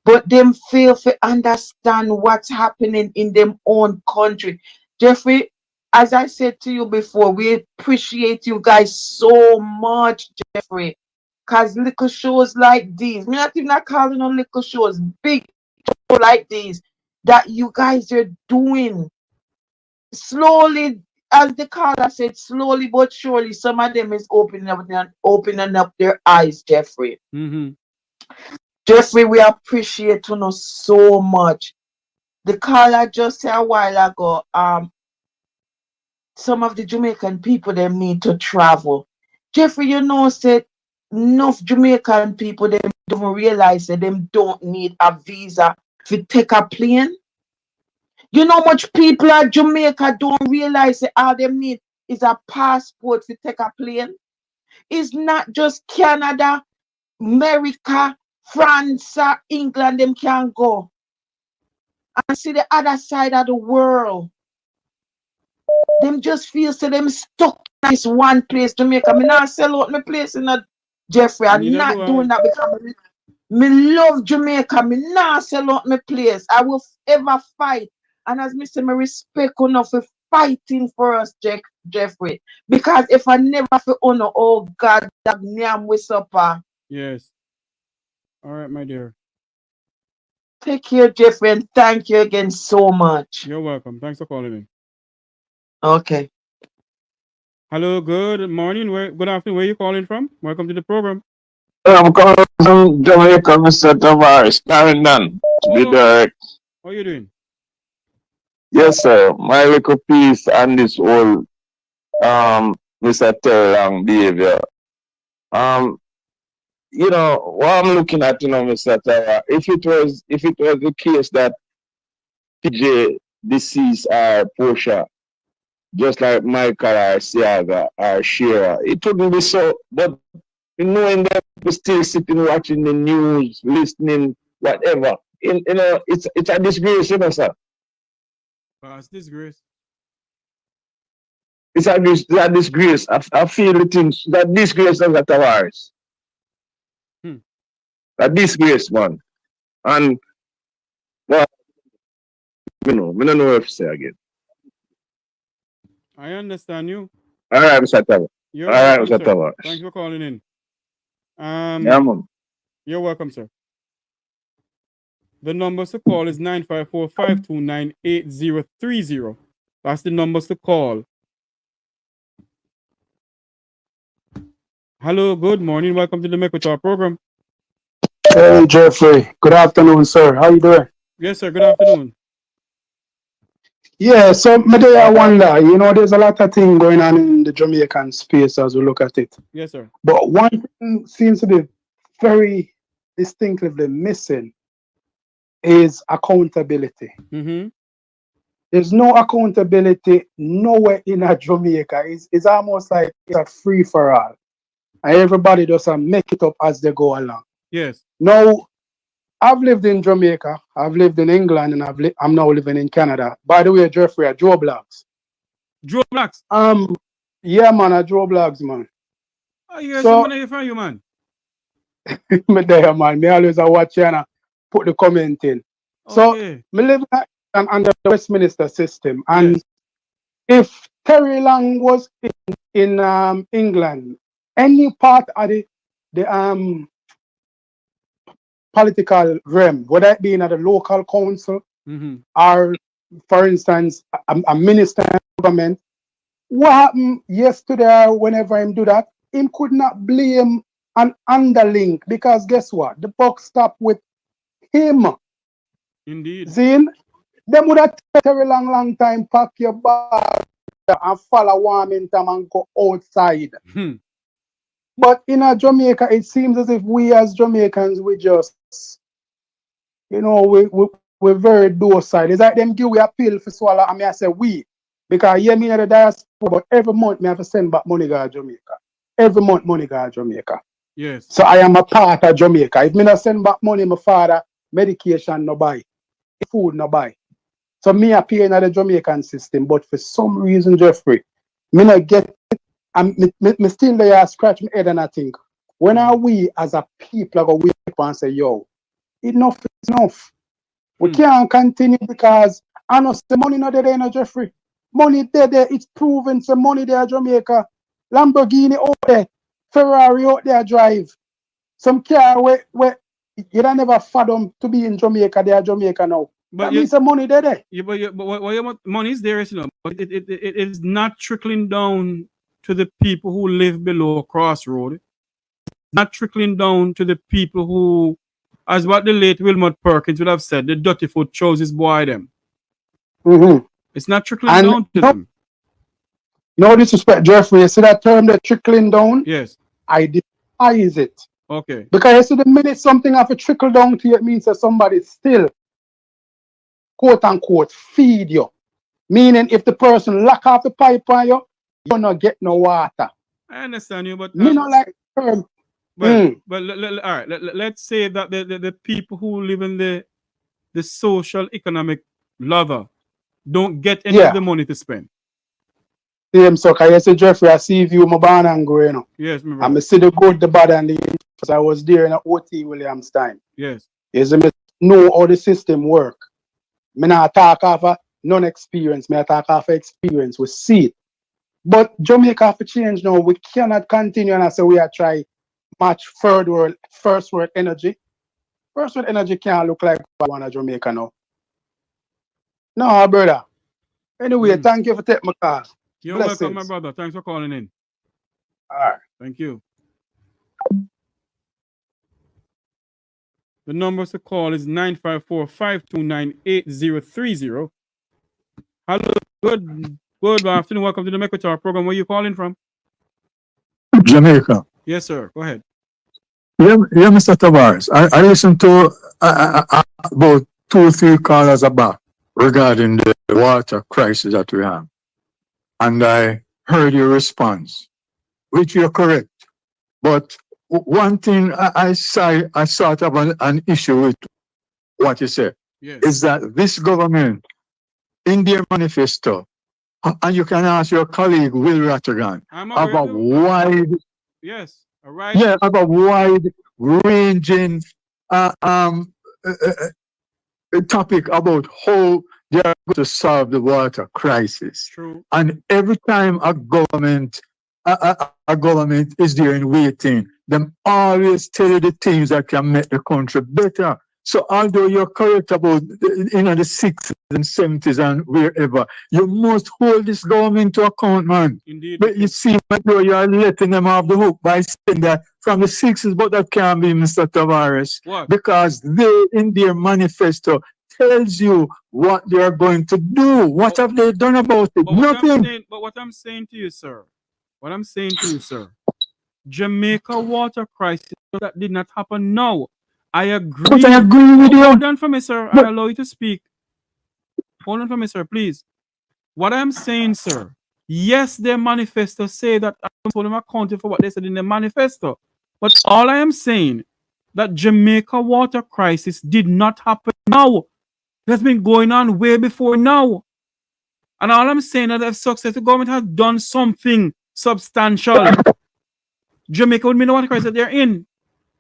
but them fail to understand what's happening in them own country. Jeffrey, as I said to you before, we appreciate you guys so much, Jeffrey, because little shows like these, me not even calling on little shows, big shows like these, that you guys are doing slowly. As the caller said, slowly but surely, some of them is opening up their eyes, Jeffrey. Jeffrey, we appreciate you so much. The caller just said a while ago, some of the Jamaican people, them need to travel. Jeffrey, you know, said enough Jamaican people, them don't realize that them don't need a visa to take a plane. You know much people at Jamaica don't realize that all they need is a passport to take a plane. It's not just Canada, America, France, England, them can go and see the other side of the world. Them just feel so them stuck in this one place, Jamaica. I not sell out my place in a Jeffrey. I'm not doing that because me love Jamaica. Me not sell out my place. I will ever fight. And as Mr. me respect enough for fighting for us, Jeffrey. Because if I never for honor, oh God, that name we supper. Yes. All right, my dear. Take care, Jeffrey, and thank you again so much. You're welcome. Thanks for calling in. Okay. Hello, good morning. Good afternoon. Where are you calling from? Welcome to the program. I'm calling from Jamaica, Mr. Tavares, Clarendon, to be direct. How are you doing? Yes, sir. My little piece on this whole Mr. Terrelonge behavior. You know, what I'm looking at, you know, Mr. Tavares, if it was the case that PJ deceased Portia, just like Michael or Siaga or Shira, it wouldn't be so. But knowing that we're still sitting watching the news, listening, whatever, you know, it's a disgrace, you know, sir. It's disgrace. It's a disgrace. I feel the things that disgrace of the Tavares. A disgrace, man. And well, I don't know what to say again. I understand you. All right, Mr. Tavares. You're all right, welcome, Mr. sir. Tavares. Thanks for calling in. Yeah, man. You're welcome, sir. The numbers to call is 954-529-8030. That's the numbers to call. Hello, good morning. Welcome to the Mekotar program. Hey, Jeffrey. Good afternoon, sir. How you doing? Yes, sir. Good afternoon. Yeah, so I wonder, you know, there's a lot of things going on in the Jamaican space as we look at it. Yes, sir. But one thing seems to be very distinctively missing is accountability. Mm-hmm. There's no accountability nowhere in Jamaica. It's almost like it's a free-for-all. And everybody just make it up as they go along. Yes. Now, I've lived in Jamaica, I've lived in England, and I'm now living in Canada. By the way, Jeffrey, I Joe Blogs. Joe Blogs? Yeah, man, I Joe Blogs, man. Oh, you guys, someone here from you, man. Me there, man. Me always watch you and put the comment in. Okay. So, me live under the Westminster system. And if Terrelonge was in England, any part of the political realm, whether it be in the local council or, for instance, a minister in government, what happened yesterday whenever him do that, him could not blame an underling because guess what? The buck stopped with him. Indeed. Zin, them would have taken a long time, pack your bag and follow warming time and go outside. But in Jamaica, it seems as if we as Jamaicans, we just, you know, we're very docile. It's like them give we a pill for swallow, and I say we. Because yeah, me at the diaspora, but every month me have to send back money to Jamaica. Every month money to Jamaica. Yes. So I am a part of Jamaica. If me not send back money, my father, medication no buy. Food no buy. So me a pay in the Jamaican system, but for some reason, Jeffrey, me not get it. Me still there scratch my head and I think, when are we as a people are going to wake up and say, yo, enough is enough. We can't continue because I know the money not there, no Jeffrey. Money there, it's proven some money there Jamaica. Lamborghini out there, Ferrari out there drive. Some car where you don't never fathom to be in Jamaica, they are Jamaica now. But that means some money there. Yeah, but money is there, you know, but it is not trickling down to the people who live below Crossroad. Not trickling down to the people who, as what the late Wilmot Perkins would have said, the dirty foot chose his boy them. It's not trickling down to them. No disrespect, Jeffrey. You see that term, the trickling down? Yes. I despise it. Okay. Because you see the minute something have to trickle down to you, it means that somebody still, quote unquote, feed you. Meaning if the person lock off the pipe on you, you not get no water. I understand you, but me not like the term. But all right, let's say that the people who live in the social economic ladder don't get any of the money to spend. Same so I say, Jeffrey, I see you my born and grow, you know. Yes, I see the good, the bad, and the because I was there in the OT Williams time. Yes. Yes, I know how the system work. Me not talk off a non-experience, me talk off experience. We see it. But Jamaica have to change now. We cannot continue and I say we are try match first world energy Personal energy can't look like one of Jamaica now. No, brother. Anyway, thank you for taking my call. You're welcome, my brother. Thanks for calling in. All right. Thank you. The number to call is 954-529-8030. Hello, good afternoon. Welcome to the Jamaica Talk program. Where are you calling from? Jamaica. Yes, sir. Go ahead. Yeah, Mr. Tavares. I listened to about 2 or 3 callers back regarding the water crisis that we have. And I heard your response, which you're correct. But one thing I sort of an issue with what you said is that this government, in their manifesto, and you can ask your colleague Will Rattigan about about wide-ranging topic about how they are going to solve the water crisis. True. And every time a government is there in waiting, them always tell you the things that can make the country better. So although you're correct about the 60s and 70s and wherever, you must hold this government to account, man. Indeed. But you see, you're letting them off the hook by saying that from the 60s, but that can't be, Mr. Tavares. What? Because they, in their manifesto, tells you what they are going to do. What have they done about it? Nothing. But what I'm saying to you, sir, Jamaica water crisis, that did not happen now. I agree. But I agree with you. Hold on for me, sir. I allow you to speak. Hold on for me, sir, please. What I'm saying, sir, yes, their manifesto say that I'm holding them accountable for what they said in the manifesto. But all I am saying, that Jamaica water crisis did not happen now. It has been going on way before now. And all I'm saying is that if successful government has done something substantial, Jamaica would be the water crisis that they're in.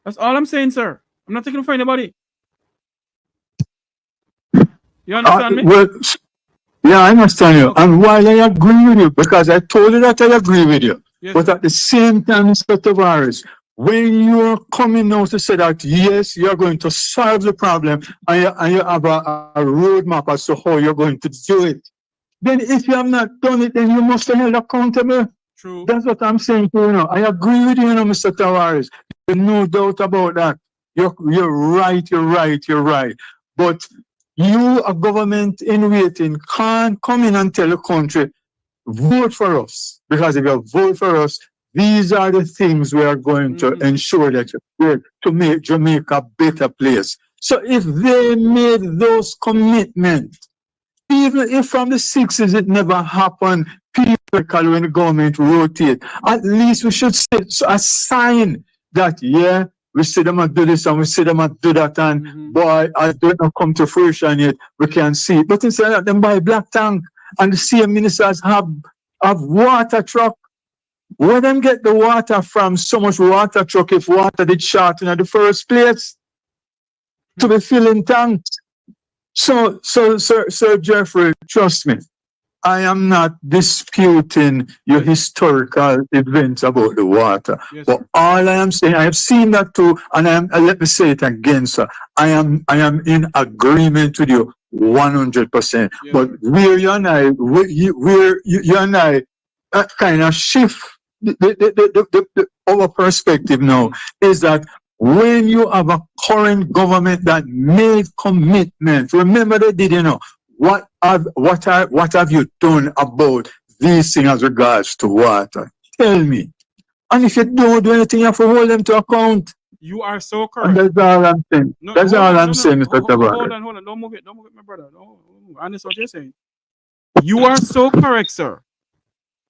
That's all I'm saying, sir. I'm not taking it for anybody. You understand me? Well, yeah, I understand you. And while I agree with you, because I told you that I agree with you, but at the same time, Mr. Tavares, when you're coming out to say that, yes, you're going to solve the problem and you have a roadmap as to how you're going to do it, then if you have not done it, then you must be held accountable. True. That's what I'm saying to you now. I agree with you, Mr. Tavares. There's no doubt about that. You're right. But you, a government in waiting, can't come in and tell the country, vote for us. Because if you vote for us, these are the things we are going to ensure that you're to make Jamaica a better place. So if they made those commitments, even if from the 60s it never happened, periodically when the government rotate, at least we should set a sign that, yeah, we see them do this and we see them do that, and boy, I don't know come to fruition yet, we can see it. But instead of them buy black tank and the same ministers have water truck. Where them get the water from? So much water truck if water did short in the first place to be filling tanks. So, Sir Jeffrey, trust me, I am not disputing your historical events about the water. But all I am saying, I have seen that too, and let me say it again, sir. I am in agreement with you 100%. But where you and I, kind of shift our perspective now is that when you have a current government that made commitment, remember they did, what have you done about these things as regards to water? Tell me. And if you don't do anything, you have to hold them to account. You are so correct. And that's all I'm saying. That's all I'm saying, Mr. Tavares. Hold on. Don't move it, my brother. No, I understand what you're saying. You are so correct, sir.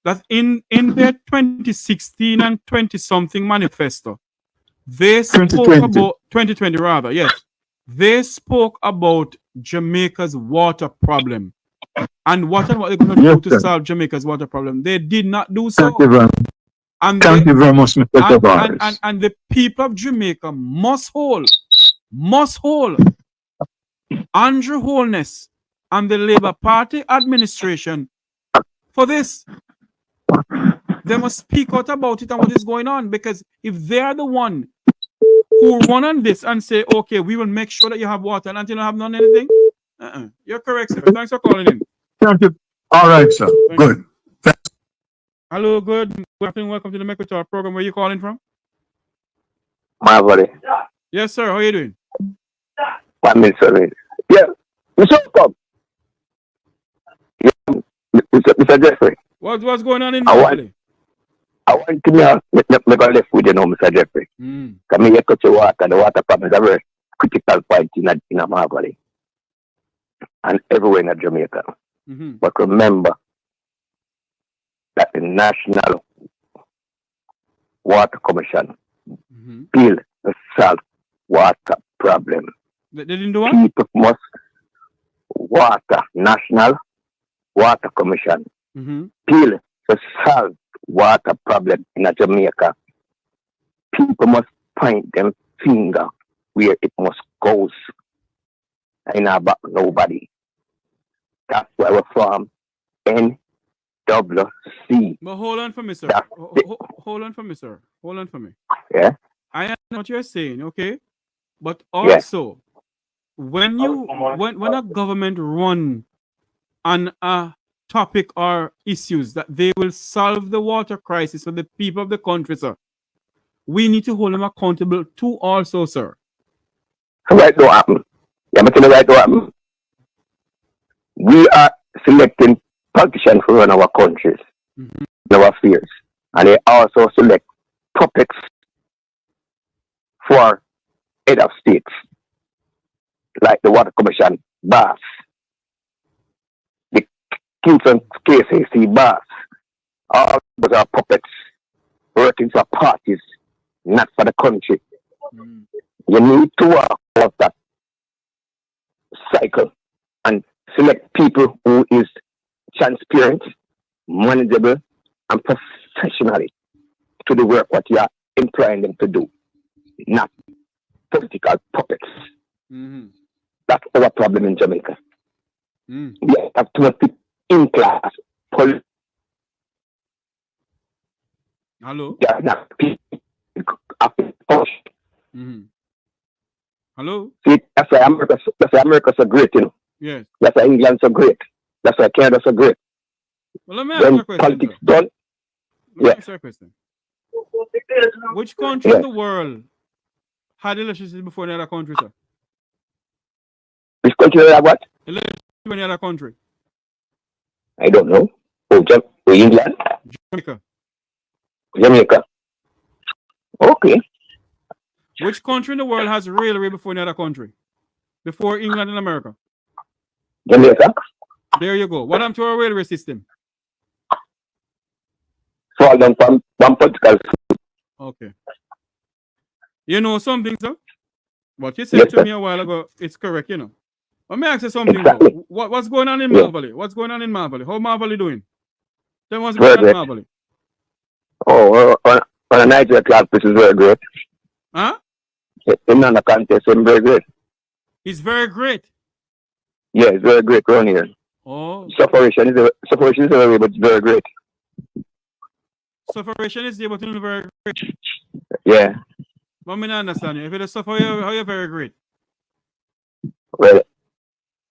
That in their 2016 and 20-something manifesto, they spoke about 2020 rather, yes. They spoke about Jamaica's water problem and what they're going to do to solve Jamaica's water problem. They did not do so. Thank you very much, Mr. Tavares. And the people of Jamaica must hold Andrew Holness and the Labour Party administration for this. They must speak out about it and what is going on, because if they are the one who run on this and say, okay, we will make sure that you have water and until you have none anything. You're correct, sir. Thanks for calling in. Thank you. All right, sir. Thank Good. Hello, good afternoon. Welcome to the Make Talk program. Where are you calling from? Marvelly. Yes, sir. How are you doing? 1 minute, sorry. Yeah. Mr. Mr. Jeffrey. What's going on in Marvelly? I want to make a left with you now, Mr. Jeffrey. Come here, cut your water. The water problem is a very critical point in a Marvelly. And everywhere in Jamaica. But remember that the National Water Commission build the solve water problem. They didn't do what? People must National Water Commission build the solve water problem in Jamaica. People must point them finger where it must go. And about nobody. That's why we form NWC. But hold on for me, sir. Hold on for me, sir. Hold on for me. Yeah. I know what you're saying, okay? But also, when a government run on a topic or issues that they will solve the water crisis for the people of the country, sir, we need to hold them accountable too also, sir. Right don't happen. Yeah, but right don't happen. We are selecting politicians to run our countries, our affairs, and they also select puppets for head of states, like the Water Commission boss, the Kingston KCC boss. All those are puppets working for parties, not for the country. You need to work out that cycle and select people who is transparent, manageable, and professionally to the work what you are employing them to do, not political puppets. That's our problem in Jamaica. We have too much people in class. Hello? They are not people. Hello? See, that's why America's so great, you know. Yes. That's why England's so great. That's why Canada's so great. Well, let me ask you a question. Politics done. Let me ask you a question. Which country in the world had electricity before any other country, sir? Which country had what? Electricity before any other country. I don't know. England? Jamaica. Okay. Which country in the world has railway before any other country? Before England and America? Jamaica. There you go. What happened to our railway system? Fall down from political. Okay. You know something, sir? What you said to me a while ago, it's correct, you know. Let me ask you something, though. What's going on in Marvelly? What's going on in Marvelly? How Marvelly doing? Tell me what's going on in Marvelly. Oh, on a Nigeria class, this is very great. Huh? In on the contest, it's very great. It's very great. Yeah, it's very great around here. Oh. Sufferation is very, but it's very great. Sufferation is able to be very great. Yeah. But I don't understand you. If it's suffer, how you very great? Well,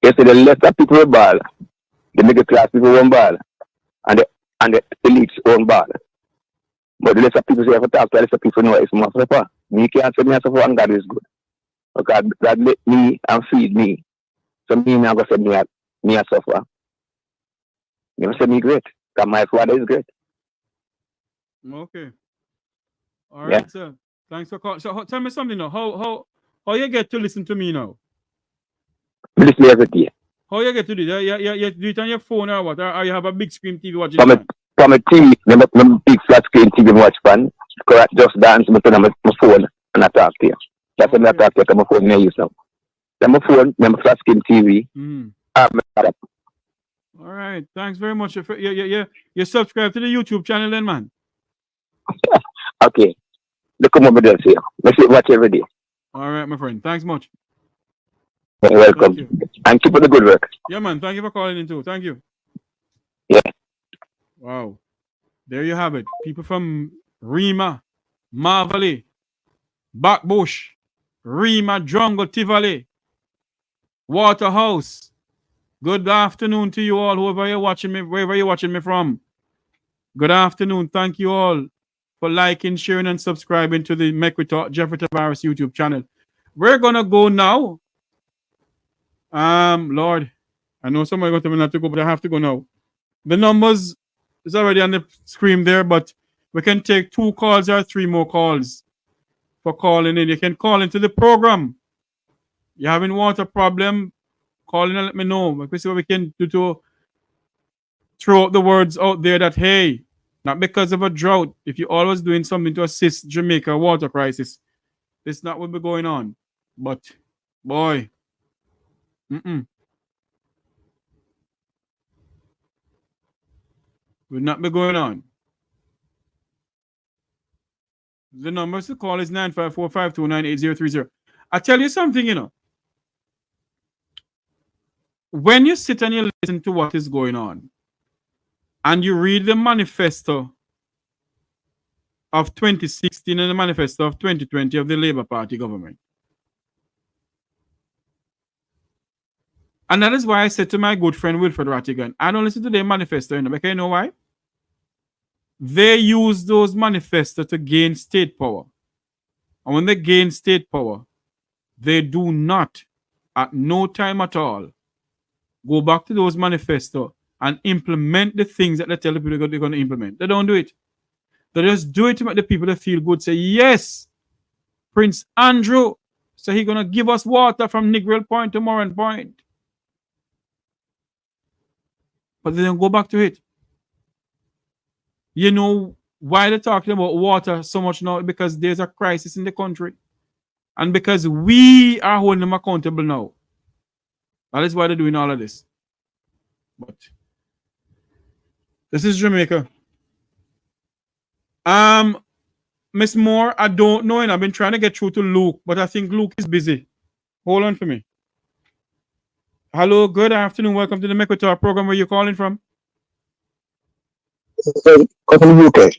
you see, the lesser people will ball, the middle class people won't ball, and the elites won't ball. But the lesser people say, if I talk to the lesser people, know it's more suffer. Me can't say me suffer and God is good. Because God let me and feed me. So me now go say me a suffer. You say me great, because my father is great. Okay. All right, sir. Thanks for calling. So tell me something now. How you get to listen to me now? I listen every day. How you get to do it? You do it on your phone or what? Or you have a big screen TV watching? From a TV, my big flat screen TV watch pan. Correct, just dance me on my phone and I talk to you. That's when I talk to you. My phone I use now. Then my phone, my flat screen TV. All right. Thanks very much. You subscribe to the YouTube channel then, man. Okay. They come over there here. Let's watch every day. All right, my friend. Thanks much. You're welcome. And keep up the good work. Yeah, man. Thank you for calling in too. Thank you. Yeah. Wow. There you have it. People from Rima, Marvelly, Backbush, Rima Drongo Tivoli, Waterhouse. Good afternoon to you all, whoever you're watching me, wherever you're watching me from. Good afternoon. Thank you all for liking, sharing, and subscribing to the Make We Talk Jeffrey Tavares YouTube channel. We're gonna go now. Lord, I know somebody got to me not to go, but I have to go now. The numbers is already on the screen there, but we can take 2 calls or 3 more calls for calling in. You can call into the program. You're having water problem, call in and let me know. We see what we can do to throw the words out there that, hey, not because of a drought, if you're always doing something to assist Jamaica water crisis, this not what be going on. But, boy, will not be going on. The number to call is 954-529-8030. I tell you something, you know. When you sit and you listen to what is going on, and you read the manifesto of 2016 and the manifesto of 2020 of the Labour Party government. And that is why I said to my good friend Wilfred Rattigan, I don't listen to their manifesto, because you know why? They use those manifestos to gain state power. And when they gain state power, they do not, at no time at all, go back to those manifestos and implement the things that they tell the people they're going to implement. They don't do it. They just do it to make the people that feel good say, yes, Prince Andrew, so he's going to give us water from Negril Point to Moran Point. But they don't go back to it. You know why they're talking about water so much now? Because there's a crisis in the country. And because we are holding them accountable now. That is why they're doing all of this. But this is Jamaica. Miss Moore, I don't know, and I've been trying to get through to Luke, but I think Luke is busy. Hold on for me. Hello, good afternoon. Welcome to the Make We Talk program. Where you calling from? From UK.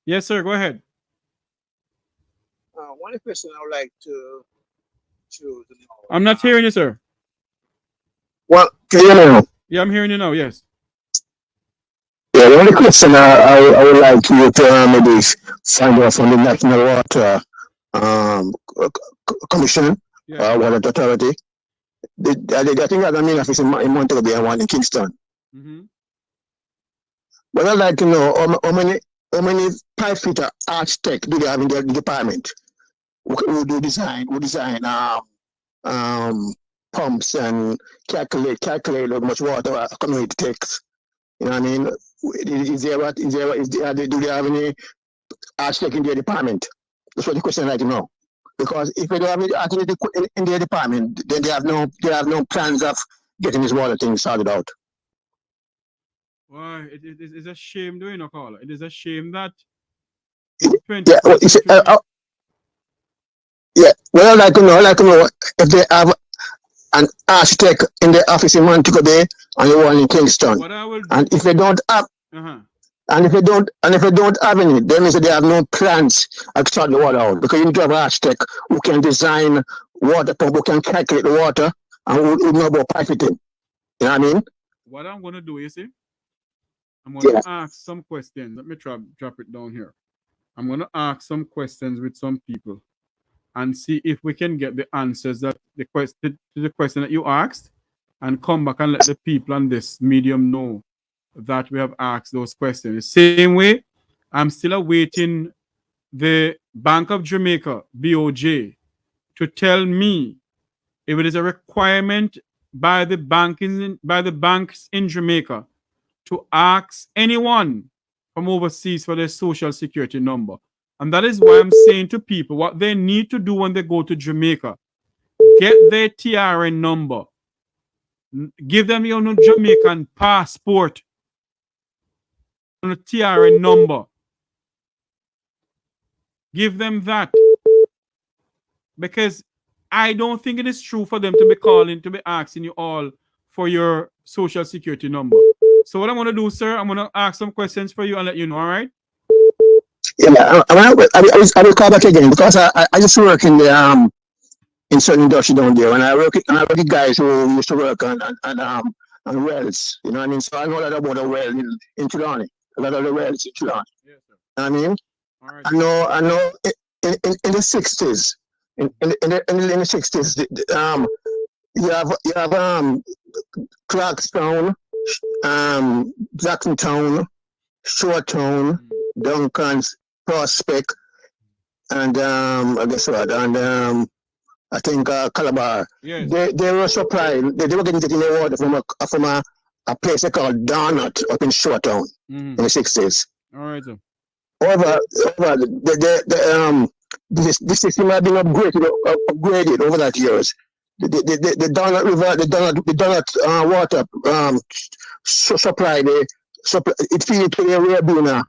Yes, sir. Go ahead. One question I would like to know. I'm not hearing you, sir. Well, can you hear me now? Yeah, I'm hearing you now. Yes. Yeah, the only question I would like you to maybe find out from the National Water Commission, Water Authority. I think that main office in Montego Bay and one in Kingston. But I'd like to know how many pipe fitter architect do they have in their department? Who design pumps and calculate how much water a community takes. You know what I mean? Do they have any architect in their department? That's what the question I'd like to know. Because if they don't have any architect in their department, then they have no plans of getting this water thing sorted out. Why? It is a shame, do you know, caller? It is a shame that well, I'd like to know if they have an architect in the office in Montego Bay and the one in Kingston. And if they don't have and if they don't have any, then means that they have no plans to sort the water out. Because you need to have an architect who can design water pump, who can calculate the water, and who know about pipe fitting. You know what I mean? What I'm gonna do, you see? I'm gonna ask some questions. Let me drop it down here. I'm gonna ask some questions with some people and see if we can get the answers that the question that you asked, and come back and let the people on this medium know that we have asked those questions. The same way, I'm still awaiting the Bank of Jamaica, BOJ, to tell me if it is a requirement by the banks in Jamaica to ask anyone from overseas for their social security number. And that is why I'm saying to people what they need to do when they go to Jamaica. Get their TRN number. Give them your Jamaican passport. TRN number. Give them that. Because I don't think it is true for them to be calling, to be asking you all for your social security number. So what I'm going to do, sir, I'm going to ask some questions for you and let you know, all right? Yeah, I will call back again because I just work in the in certain industry down there. And I work with guys who used to work on wells. You know what I mean? So I know a lot about the well in Trelonge. A lot of the wells in Trelonge. Yes, you know what I mean? Right. I know in the 60s, in the 60s, you have Clarkstown, Jacksontown, Shoretown, Duncan's, Prospect, and I guess what, and I think Calabar. Yes. They were supplied. They were getting the water from a place they called Donut up in Shoretown in the 60s. All right, sir. However, the system has been upgraded over that years. The Donut River, the Donut water supply, it feeds to the Rabuna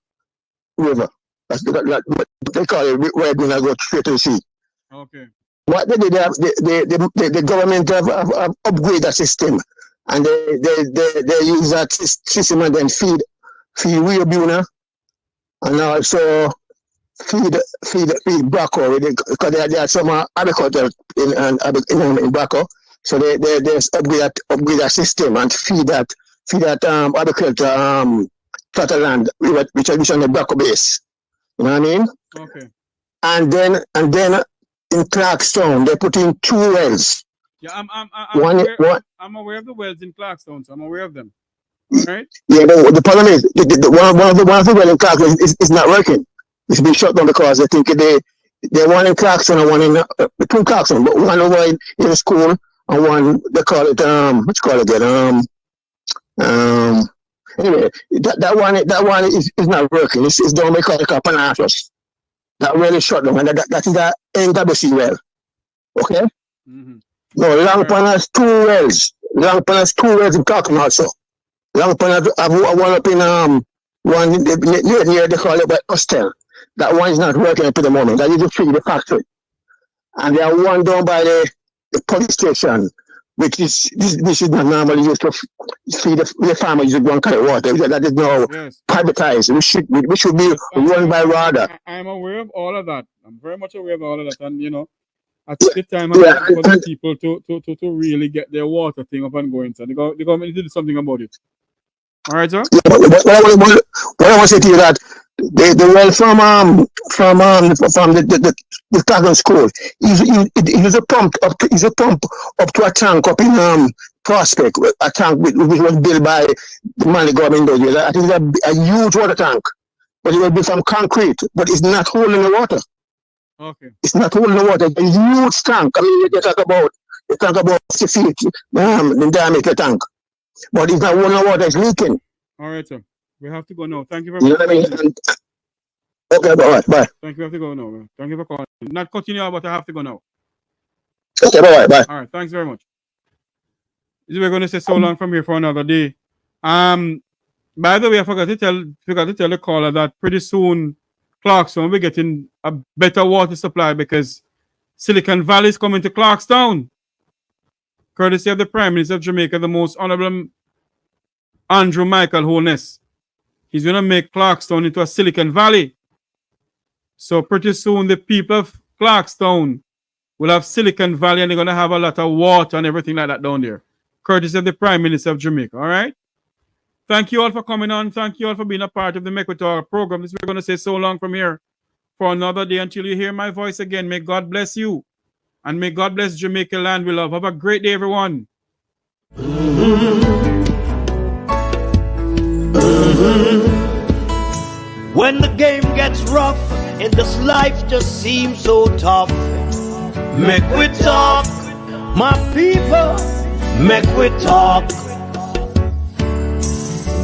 River. They call it Rabuna, go straight to the sea. Okay. What they did, the government have upgraded that system, and they use that system and then feed Rabuna, and also feed Braco, because they had some agriculture in Braco, so they upgrade that system and feed that agriculture flatter land, which is on the Braco base. You know what I mean? Okay. And then in Clarkstown they put in 2 wells. Yeah, I'm aware of the wells in Clarkstown, so I'm aware of them. All right. Yeah, but the problem is one of the wells in Clarkstown is not working. It's been shut down because I think they one in Clarkstown and one in between Clarkstown, but one over in the school and one they call it what you call it again anyway that one is not working. It's down by Panathos. That well is shut down, and that is the NWC well. Okay. Mm-hmm. No, Langpan has 2 wells. Langpan has 2 wells in Clarkstown also. Langpan have one up in one near they call it by Hostel. That one is not working at the moment. That is to feed the factory. And there are one down by the police station, which is this is not normally used to feed the farmers with one kind of water. That is now privatized. We should be run by RADA. I'm aware of all of that. I'm very much aware of all of that. And you know, at the time for the people to really get their water thing up and going. So the government need to do something about it. All right, sir? Yeah, but what I want to say to you that the well from the Clarkstown school is a pump up to a tank up in Prospect, a tank which was built by the money government does. I think it's a huge water tank, but it will be from concrete, but it's not holding the water. Okay. It's not holding the water. It's a huge tank. I mean, you talk about 6 feet in diameter tank, but it's not holding the water. It's leaking. All right, sir. We have to go now. Thank you very much. You know what I mean? Okay, bye. Thank you. We have to go now. Man. Thank you for calling. Not cutting you out, but I have to go now. Okay, bye. All right, thanks very much. We're going to say so long from here for another day. By the way, I forgot to tell the caller that pretty soon Clarkstown will be getting a better water supply because Silicon Valley is coming to Clarkstown. Courtesy of the Prime Minister of Jamaica, the most honorable Andrew Michael Holness. He's going to make Clarkstown into a Silicon Valley. So pretty soon the people of Clarkstown will have Silicon Valley and they're going to have a lot of water and everything like that down there. Courtesy of the Prime Minister of Jamaica. All right? Thank you all for coming on. Thank you all for being a part of the Mekwitara program. This we're going to say so long from here for another day until you hear my voice again. May God bless you. And may God bless Jamaica land we love. Have a great day, everyone. When the game gets rough and this life just seems so tough, make we talk, my people, make we talk.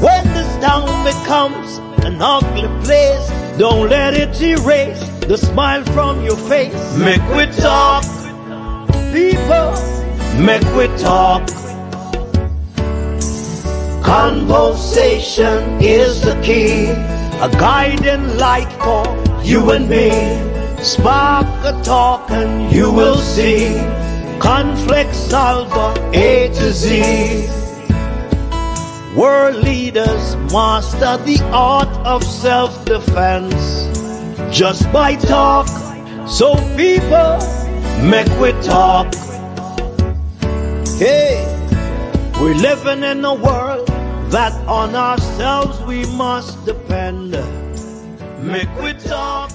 When this town becomes an ugly place, don't let it erase the smile from your face. Make we talk, people, make we talk. Conversation is the key, a guiding light for you and me. Spark a talk and you will see. Conflict solver A to Z. World leaders master the art of self-defense just by talk. So people, Make we talk. Hey, we're living in a world that on ourselves we must depend. Make we talk.